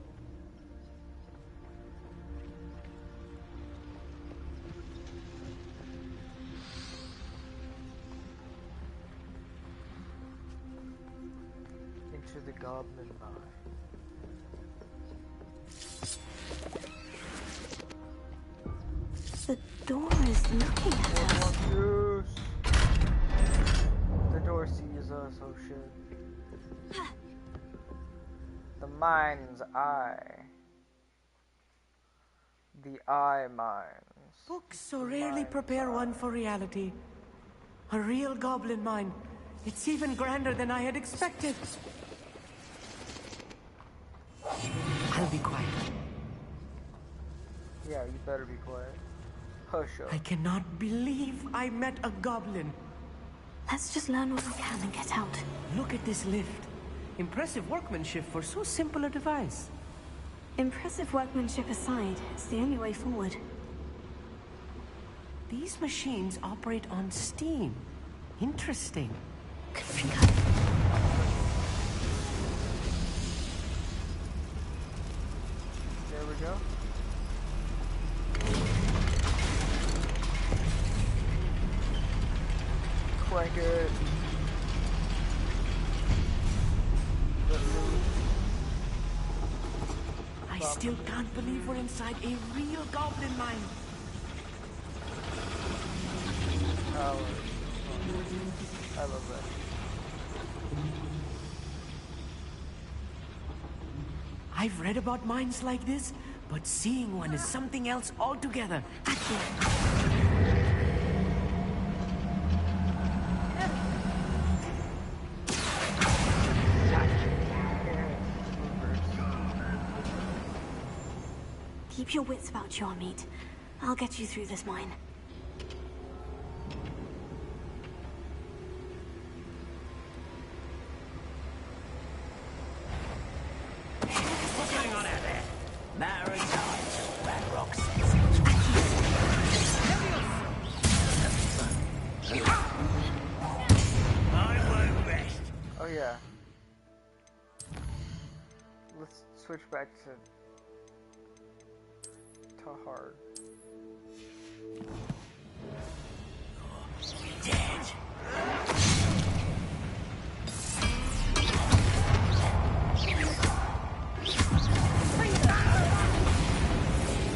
Speaker 1: Into the goblin mine.
Speaker 13: The door is looking at us.
Speaker 1: Juice. The door sees us, oh shit. The mind's eye. The eye mines.
Speaker 19: Books so rarely prepare one for reality. A real goblin mine. It's even grander than I had expected. I'll be quiet.
Speaker 1: Yeah, you better be quiet. Hush up.
Speaker 19: I cannot believe I met a goblin.
Speaker 13: Let's just learn what we can and get out.
Speaker 19: Look at this lift. Impressive workmanship for so simple a device.
Speaker 13: Impressive workmanship aside, it's the only way forward.
Speaker 19: These machines operate on steam. Interesting.
Speaker 1: There we go. Crank it.
Speaker 19: I still can't believe we're inside a real goblin mine.
Speaker 1: Power. I love that.
Speaker 19: I've read about mines like this, but seeing one is something else altogether.
Speaker 13: Keep your wits about you, Amit. I'll get you through this mine.
Speaker 20: What's going on out there? Maritime, Ranrock I won't rest.
Speaker 1: Oh yeah. Let's switch back to hard.
Speaker 20: Dead.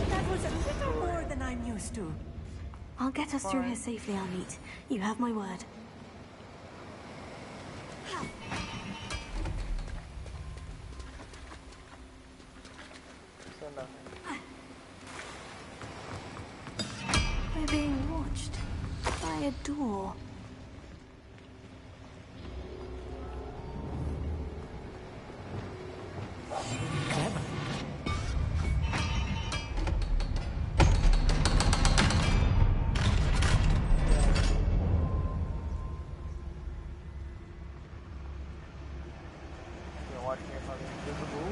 Speaker 19: That was a little more than I'm used to.
Speaker 13: I'll get us through here safely, Amit. You have my word.
Speaker 1: So nothing.
Speaker 13: We're being watched by a door.
Speaker 19: Clever.
Speaker 1: You know, watch me if I'm invisible.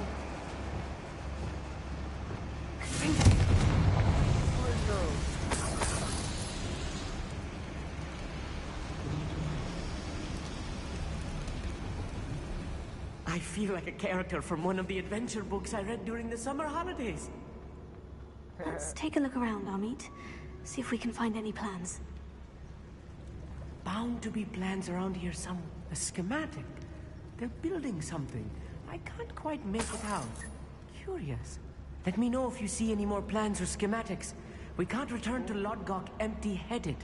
Speaker 19: I feel like a character from one of the adventure books I read during the summer holidays.
Speaker 13: Let's take a look around, Amit. See if we can find any plans.
Speaker 19: Bound to be plans around here some. A schematic. They're building something. I can't quite make it out. Curious. Let me know if you see any more plans or schematics. We can't return to Lodgok empty-headed.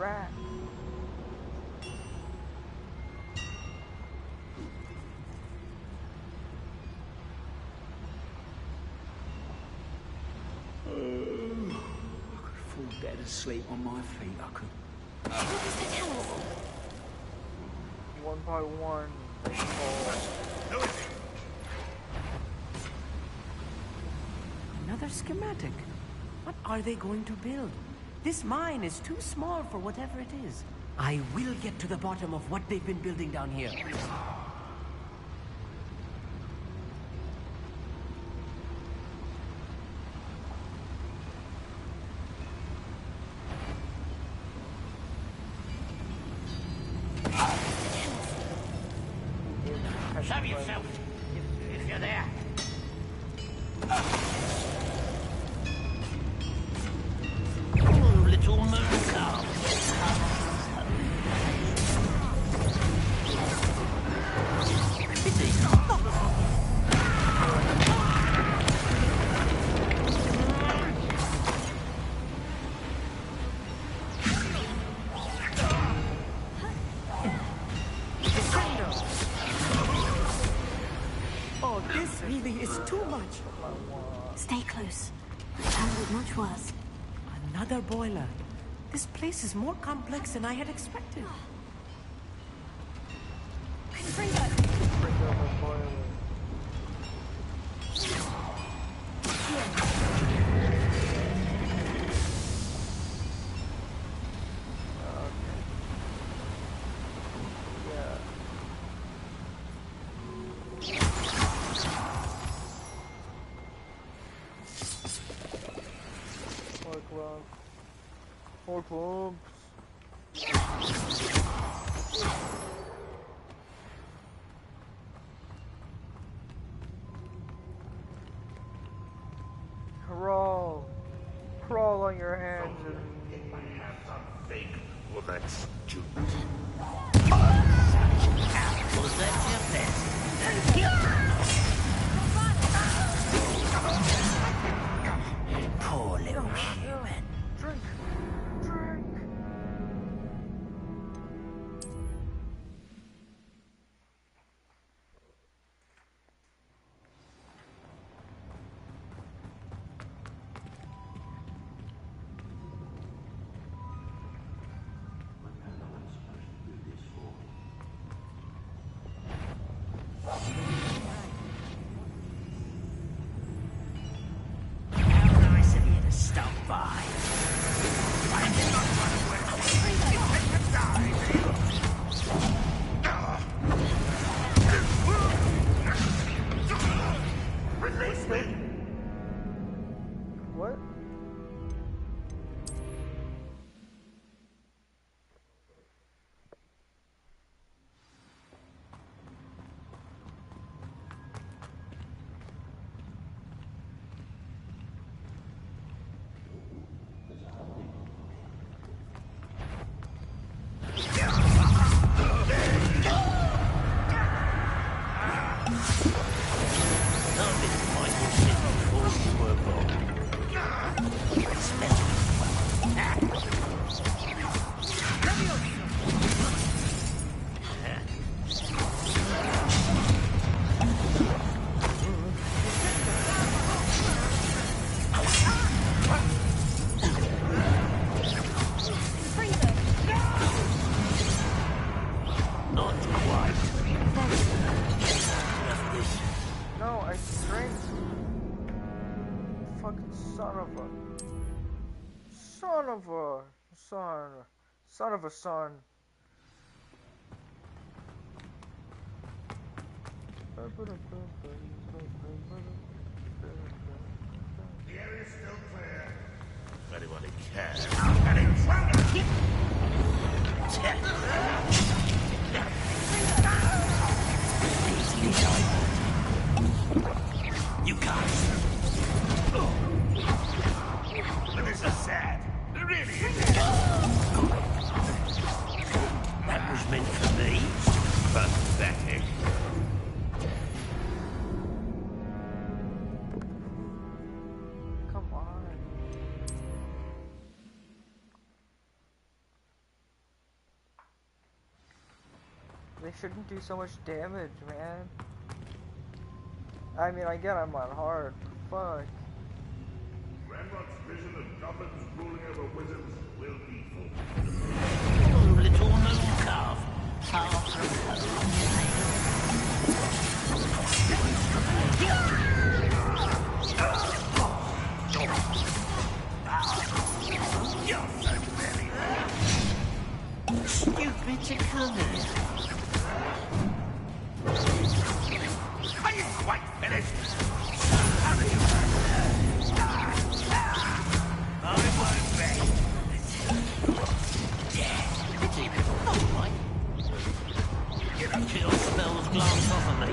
Speaker 1: rat.
Speaker 20: I could fall dead asleep on my feet. I could.
Speaker 11: What does that tell us?
Speaker 1: One by one, they fall.
Speaker 19: Another schematic. What are they going to build? This mine is too small for whatever it is. I will get to the bottom of what they've been building down here.
Speaker 20: Show yourself, if you're there. Oh, little moon calf.
Speaker 19: Oh, this really is too much.
Speaker 13: Stay close. I found it much worse.
Speaker 19: Another boiler. This place is more complex than I had expected.
Speaker 1: Four clubs. Crawl. Crawl on your hands and
Speaker 6: Get my hands on fake. Well, that's stupid.
Speaker 20: Was that your best? Poor little human.
Speaker 1: Drink. Drink.
Speaker 20: How nice of you to stop by. I did not run away.
Speaker 6: Release me!
Speaker 1: What?
Speaker 20: Not quite.
Speaker 1: No, I drank. Fucking son of a. Son of a. Son of a son.
Speaker 6: The area's still clear. If anyone cares. An intruder!
Speaker 20: You can't.
Speaker 6: But this is sad. Really, it is.
Speaker 20: That was meant for me.
Speaker 6: Pathetic.
Speaker 1: Come on. They shouldn't do so much damage, man. I mean, I get I'm on hard, but fuck.
Speaker 6: Ranrock's vision of goblins ruling over wizards will be fulfilled.
Speaker 20: Oh, little moon calf.
Speaker 6: You're so very
Speaker 20: stupid to come here.
Speaker 6: Are you quite finished?
Speaker 20: I won't be. It's even fun, right? Kill spells glance off of me.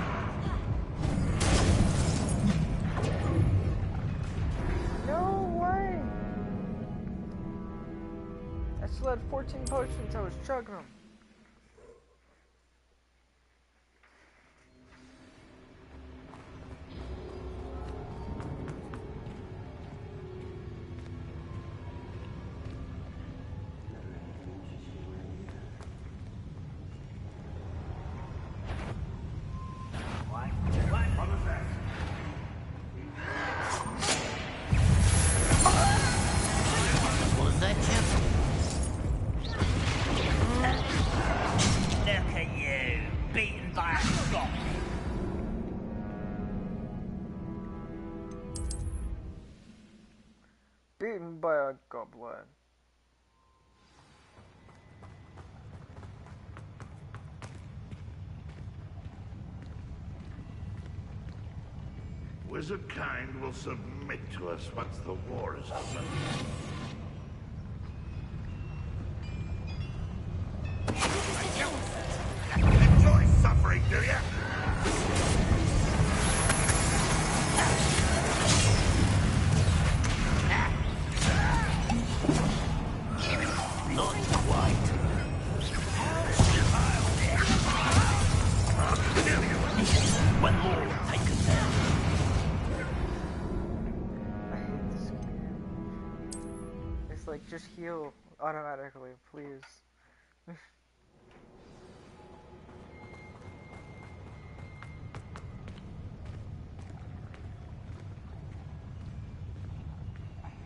Speaker 1: No way! I still had 14 potions, I was chugging them. Beaten by a goblin.
Speaker 6: Wizard kind will submit to us once the war is over. Enjoy suffering, do ya?
Speaker 20: Not quite. One more will take us down.
Speaker 1: I hate this game. It's like, just heal automatically, please.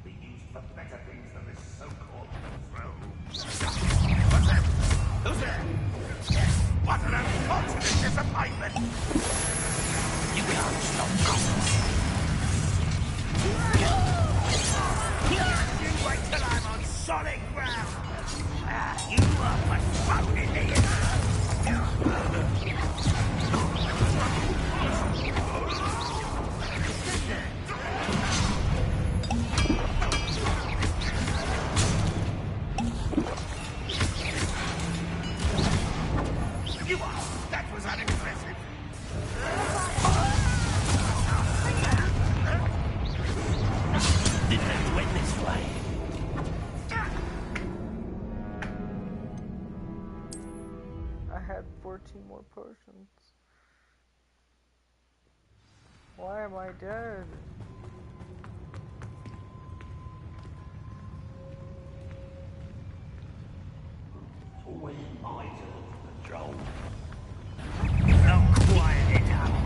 Speaker 6: Be used for better things than this so-called throne. What's that? Who's there? What an unfortunate disappointment!
Speaker 20: You can't stop goblins.
Speaker 6: You wait till I'm on solid ground! You are postponing me! You are! That was unimpressive!
Speaker 20: Didn't have to end this way.
Speaker 1: I had 14 more potions. Why am I dead?
Speaker 20: Always my turn to patrol. Not quiet enough.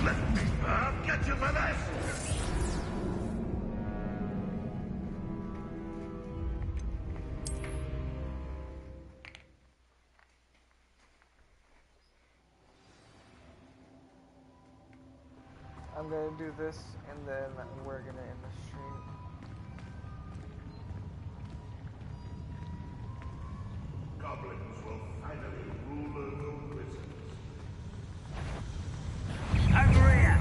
Speaker 6: Let me get you for this!
Speaker 1: I'm gonna do this, and then we're gonna end the stream.
Speaker 6: Goblins will finally rule over wizards.
Speaker 20: Over here!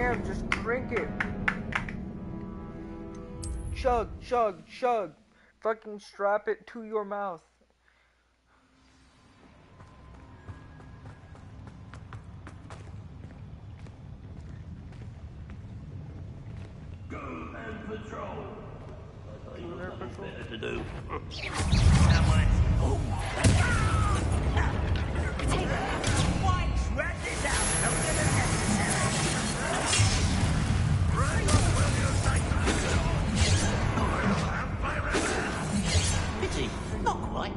Speaker 1: Damn, just drink it. Chug, chug, chug. Fucking strap it to your mouth.
Speaker 6: Go and patrol. I thought you had something better to do. Rat this out. Bring up will you take pity, not quite.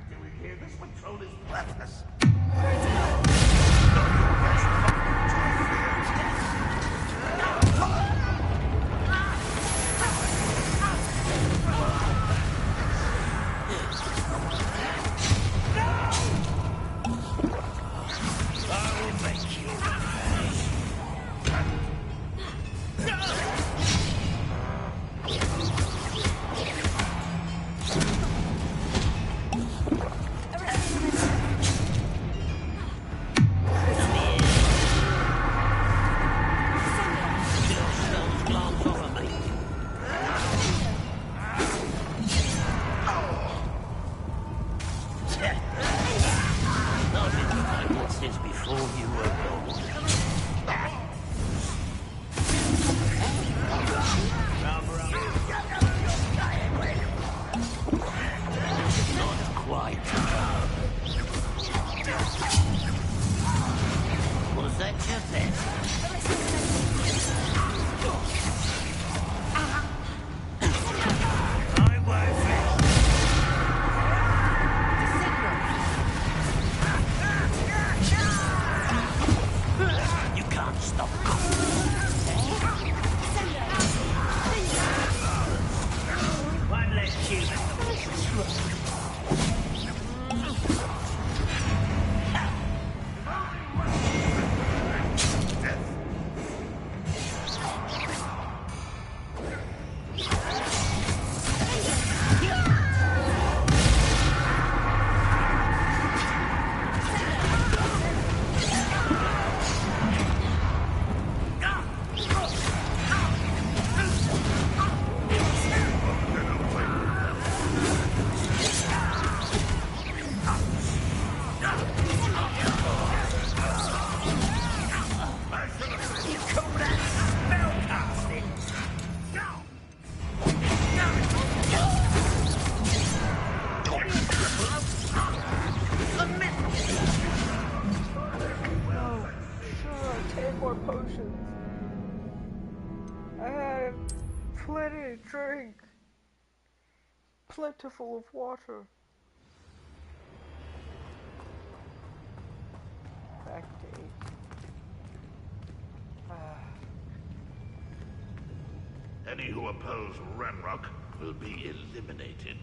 Speaker 6: Do we hear this patrol is worthless? Since before you were born. Not quite. Was that your best? I'm worth You can't stop. One less human.
Speaker 1: Plenty to drink. Plentiful of water. Back to 8.
Speaker 6: Any who oppose Ranrock will be eliminated.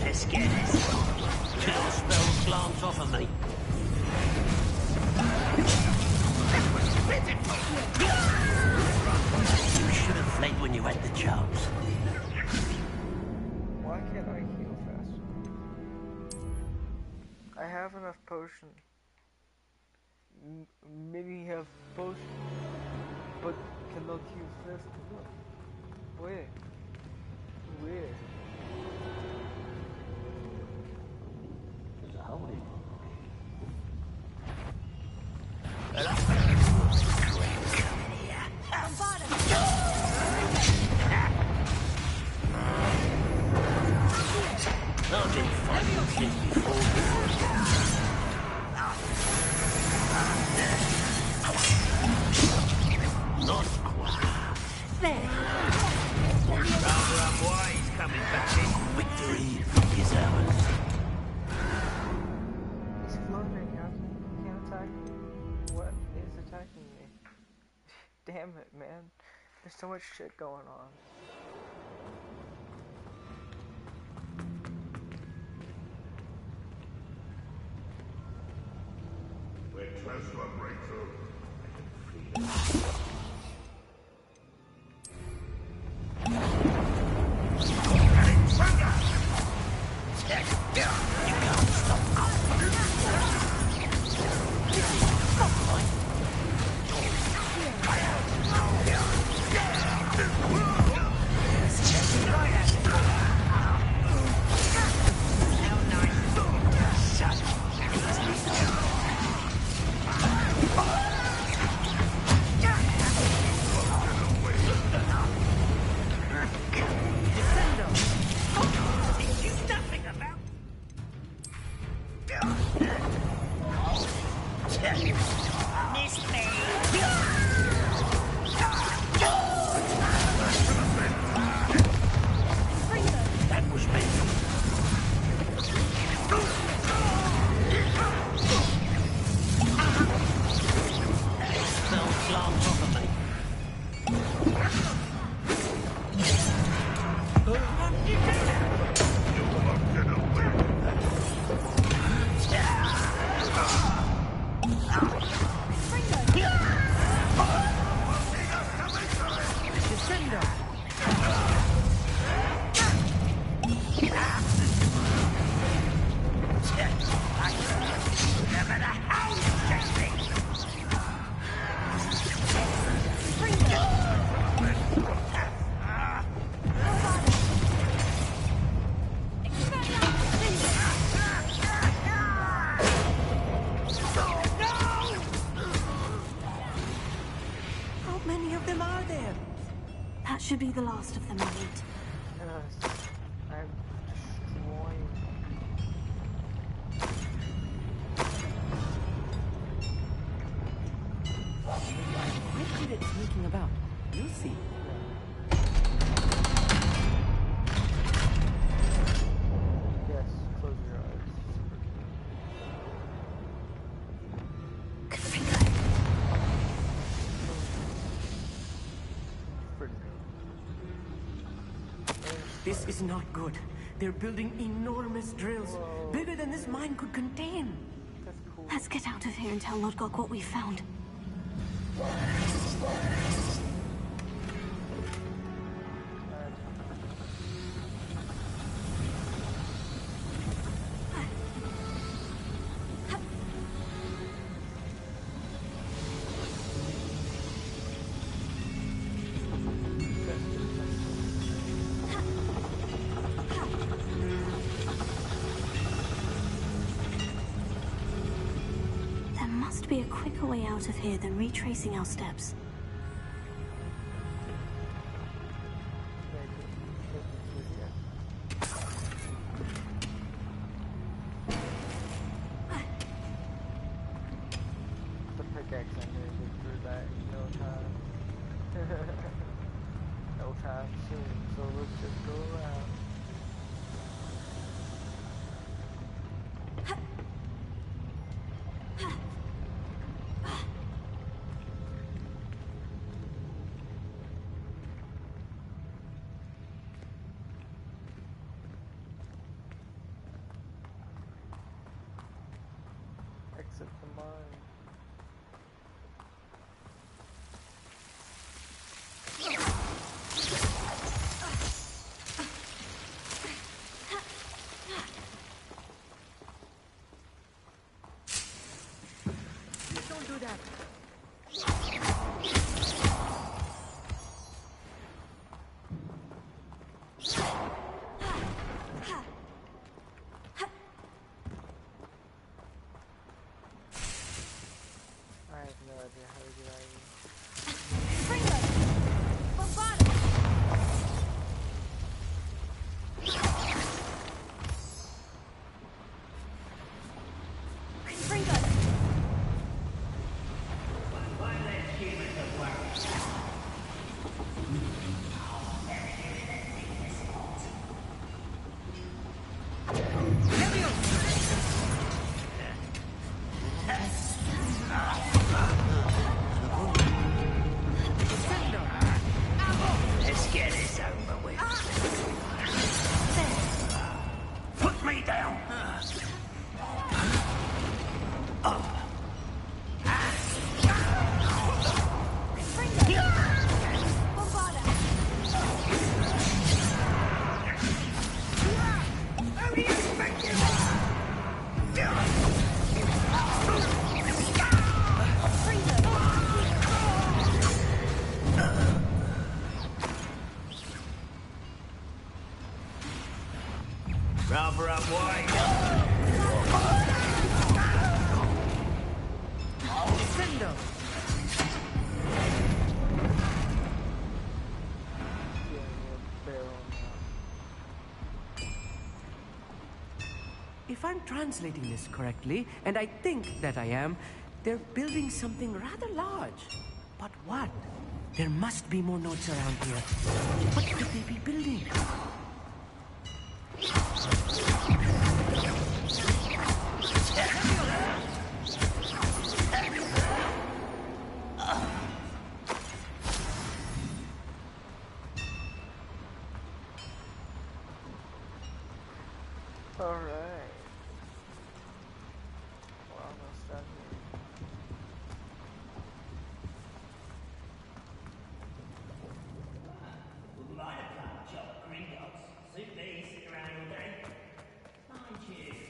Speaker 19: Let's get this. Chill spells glance off of me. You should have fled when you had the chance.
Speaker 1: Why can't I heal faster? I have enough potion. Maybe have potion, but cannot heal faster enough.
Speaker 3: Weird. Weird.
Speaker 20: There's a hole in it.
Speaker 3: He's floating. How can he can't attack me? What is attacking me? Damn it, man. There's so much shit going on.
Speaker 6: When Tesla breaks through,
Speaker 13: How many of them are there? That should be the last of them, I need.
Speaker 3: Yes. I'm destroying.
Speaker 19: Why did it sneaking about? You'll see.
Speaker 3: Yes, close your eyes.
Speaker 19: This is not good. They're building enormous drills, bigger than this mine could contain.
Speaker 13: Let's get out of here and tell Lodgok what we found. There must be a quicker way out of here than retracing our steps.
Speaker 3: The pickaxe I'm gonna get through that in no time. No time soon, so let's just go around. Exit the mine.
Speaker 19: Don't do that.
Speaker 20: cover up wide.
Speaker 19: Defendo! If I'm translating this correctly, and I think that I am, they're building something rather large. But what? There must be more notes around here. What could they be building?
Speaker 1: Alright. We're almost done here.
Speaker 20: Wouldn't mind a plain job, gringotts. Suit me, sit around all day. Fine cheers.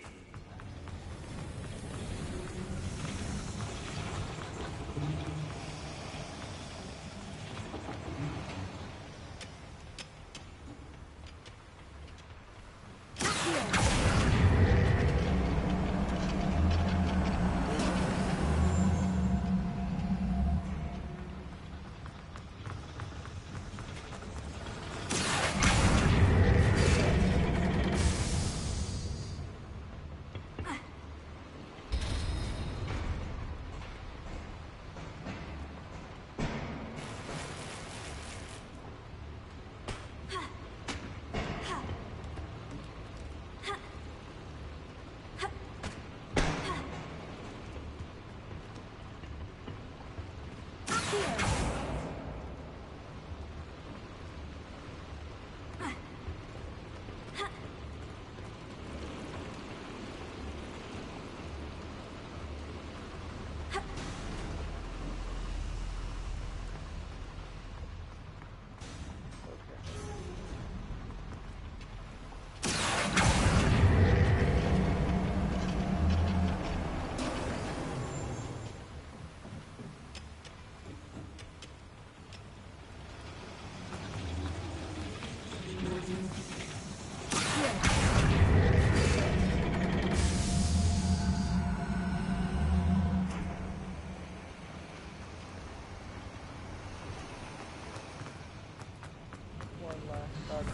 Speaker 1: One last bug.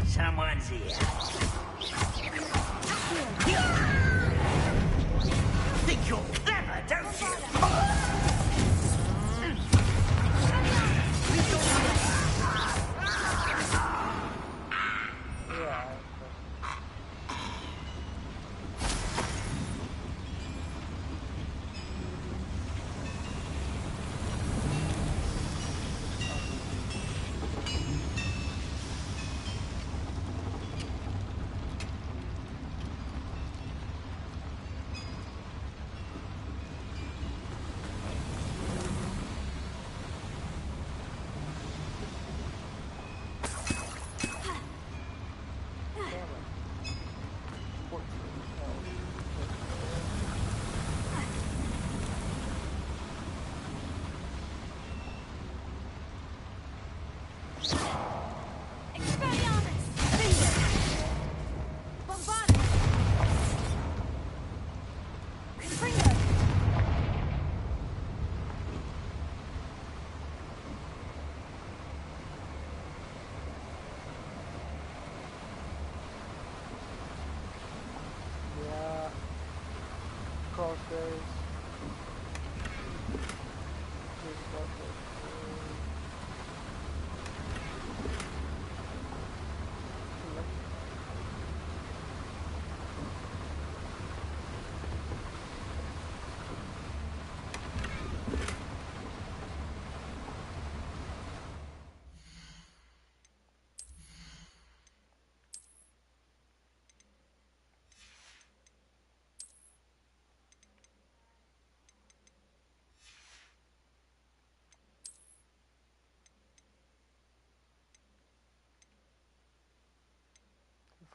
Speaker 20: Someone's here. Think you're clever, don't you?
Speaker 1: Yeah.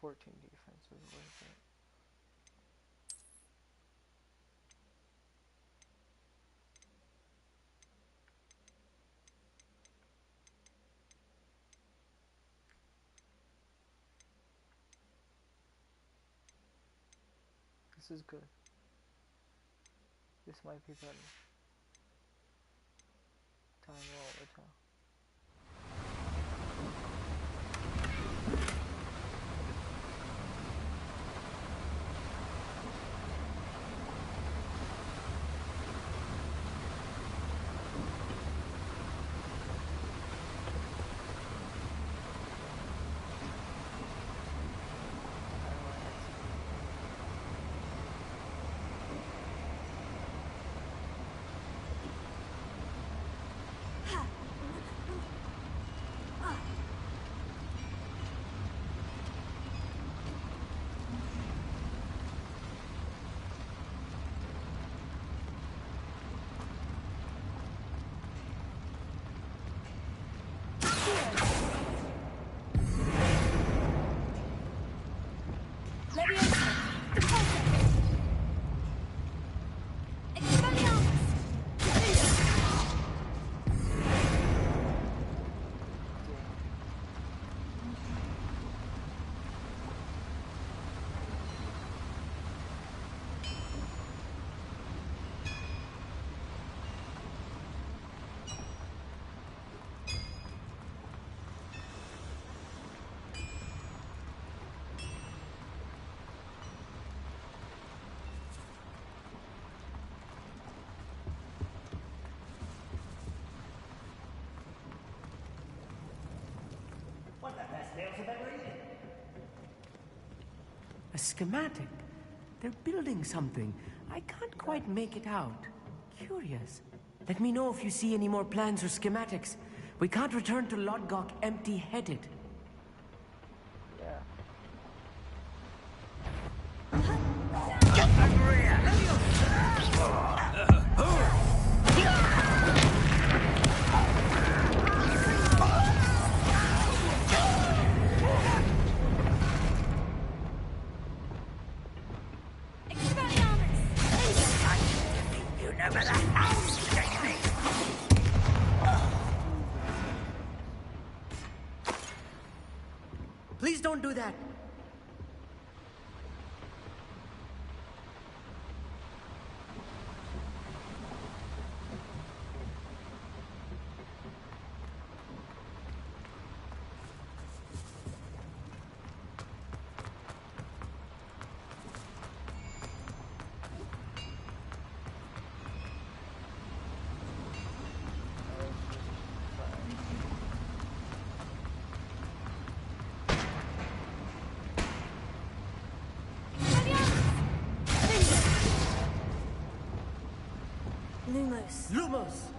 Speaker 1: 14 defense is worth it. This is good. This might be better. Time roll it down.
Speaker 20: What the best nails you've ever eaten?
Speaker 19: A schematic? They're building something. I can't quite make it out. Curious. Let me know if you see any more plans or schematics. We can't return to Lodgok empty-headed.
Speaker 1: Yeah.
Speaker 19: Please don't do that.
Speaker 13: Lumos.
Speaker 19: Lumos!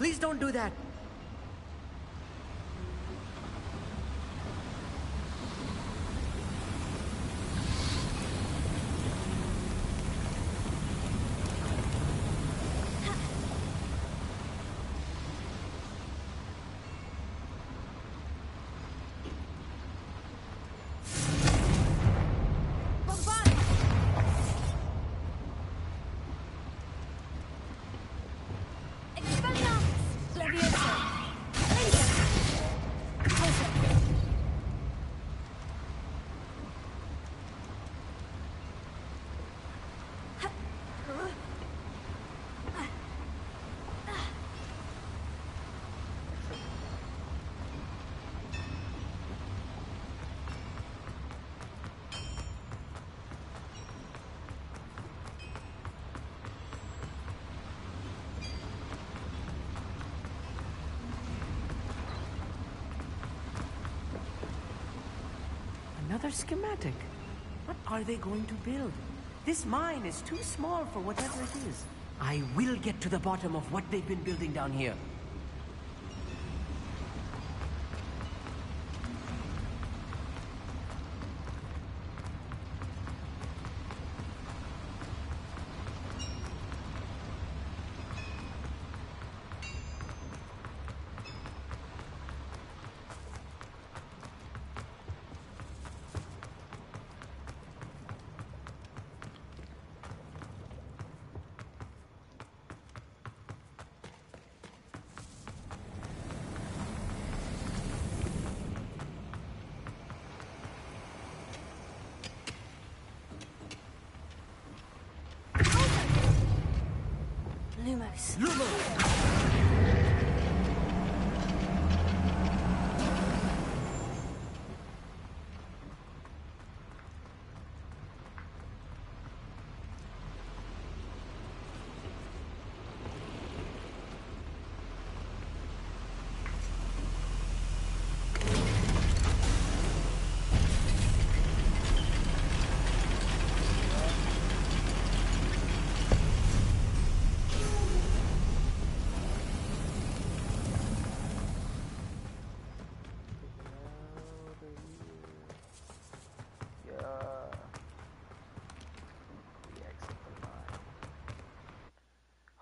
Speaker 19: Please don't do that. Another schematic. What are they going to build? This mine is too small for whatever it is. I will get to the bottom of what they've been building down here.
Speaker 13: Lumos.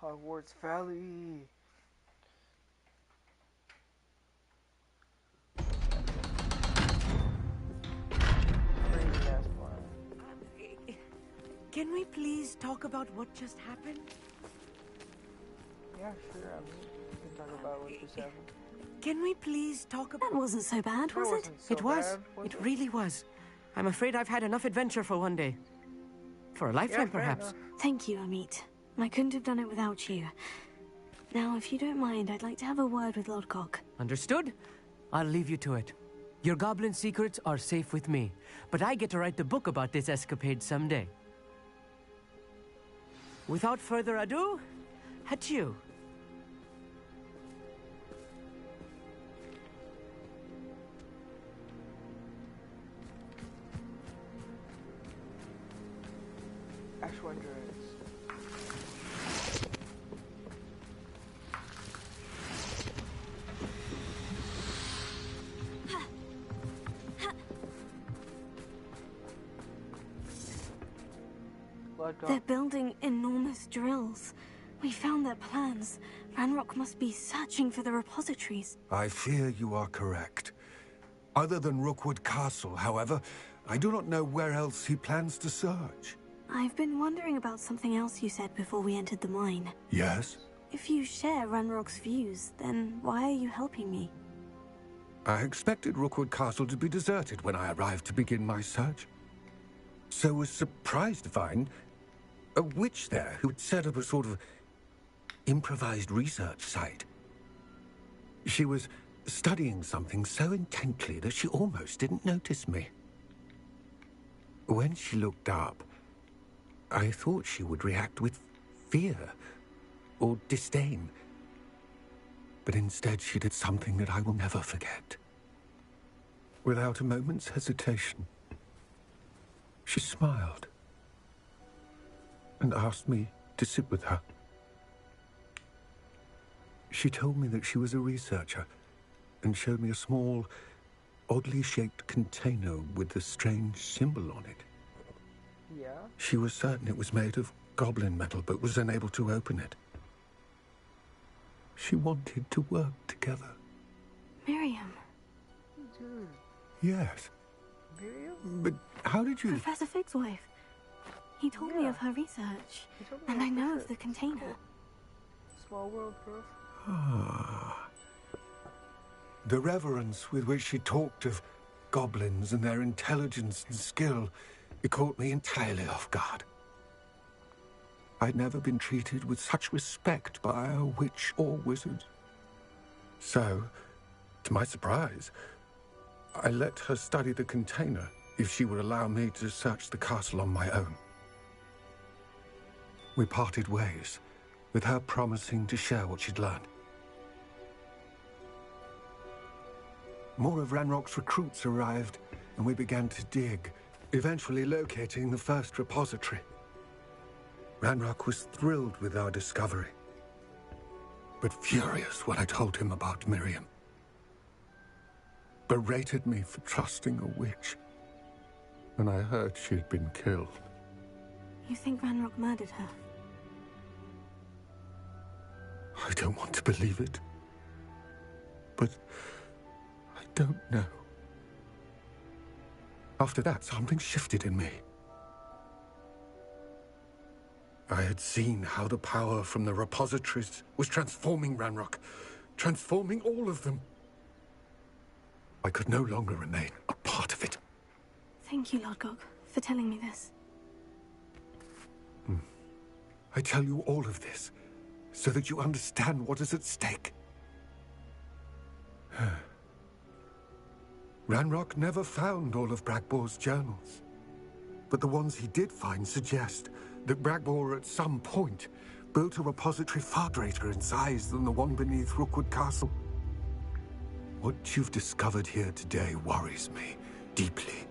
Speaker 3: Hogwarts Valley.
Speaker 19: Can we please talk about what just happened?
Speaker 3: Yeah, sure. I mean, we can talk about what just happened.
Speaker 19: Can we please talk about...
Speaker 13: That wasn't so bad, was it?
Speaker 19: It was. It really was. I'm afraid I've had enough adventure for one day. For a lifetime, perhaps.
Speaker 13: Thank you, Amit. I couldn't have done it without you. Now, if you don't mind, I'd like to have a word with Lodgok.
Speaker 19: Understood? I'll leave you to it. Your goblin secrets are safe with me, but I get to write the book about this escapade someday. Without further ado, adieu.
Speaker 13: They're building enormous drills. We found their plans. Ranrock must be searching for the repositories.
Speaker 8: I fear you are correct. Other than Rookwood Castle, however, I do not know where else he plans to search.
Speaker 13: I've been wondering about something else you said before we entered the mine.
Speaker 8: Yes?
Speaker 13: If you share Ranrock's views, then why are you helping me?
Speaker 8: I expected Rookwood Castle to be deserted when I arrived to begin my search. So was surprised to find a witch there who had set up a sort of improvised research site. She was studying something so intently that she almost didn't notice me. When she looked up, I thought she would react with fear or disdain. But instead she did something that I will never forget. Without a moment's hesitation, she smiled and asked me to sit with her. She told me that she was a researcher and showed me a small, oddly shaped container with a strange symbol on it.
Speaker 1: Yeah?
Speaker 8: She was certain it was made of goblin metal, but was unable to open it. She wanted to work together.
Speaker 13: Miriam.
Speaker 1: Dude.
Speaker 8: Yes.
Speaker 1: Miriam?
Speaker 8: But how did you...
Speaker 13: Professor Fig's wife. He told me of her research, and I know of the container.
Speaker 1: Cool. Small world, bro.
Speaker 8: Ah. The reverence with which she talked of goblins and their intelligence and skill, it caught me entirely off guard. I'd never been treated with such respect by a witch or wizard. So, to my surprise, I let her study the container if she would allow me to search the castle on my own. We parted ways, with her promising to share what she'd learned. More of Ranrock's recruits arrived, and we began to dig, eventually locating the first repository. Ranrock was thrilled with our discovery, but furious when I told him about Miriam. Berated me for trusting a witch, and I heard she'd been killed.
Speaker 13: You think Ranrock murdered her?
Speaker 8: I don't want to believe it, but I don't know. After that, something shifted in me. I had seen how the power from the repositories was transforming Ranrock, transforming all of them. I could no longer remain a part of it.
Speaker 13: Thank you, Lord Gog, for telling me this.
Speaker 8: I tell you all of this so that you understand what is at stake. Ranrock never found all of Bragbor's journals, but the ones he did find suggest that Bragbor at some point built a repository far greater in size than the one beneath Rookwood Castle. What you've discovered here today worries me deeply.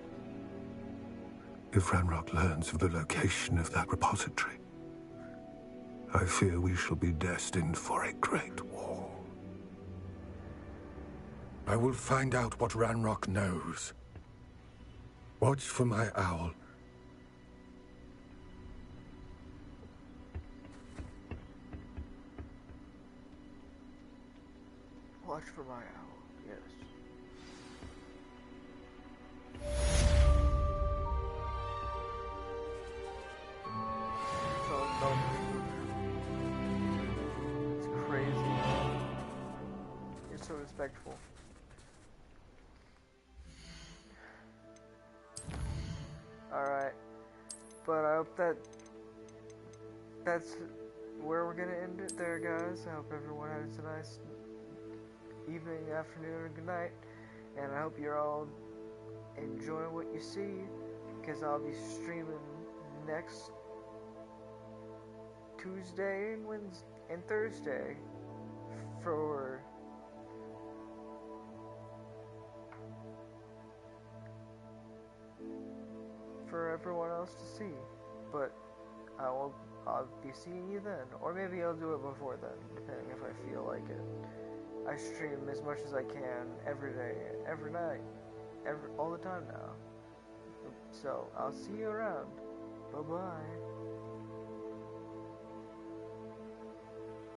Speaker 8: If Ranrock learns of the location of that repository, I fear we shall be destined for a great war. I will find out what Ranrock knows. Watch for my owl.
Speaker 1: Watch for my owl, yes. It's crazy. You're so respectful. Alright. But I hope that's where we're gonna end it there, guys. I hope everyone has a nice evening, afternoon, or good night. And I hope you're all enjoying what you see, because I'll be streaming next Tuesday and Wednesday and Thursday for everyone else to see. But I'll be seeing you then, or maybe I'll do it before then, depending if I feel like it. I stream as much as I can every day, every night, all the time now. So I'll see you around. Bye bye.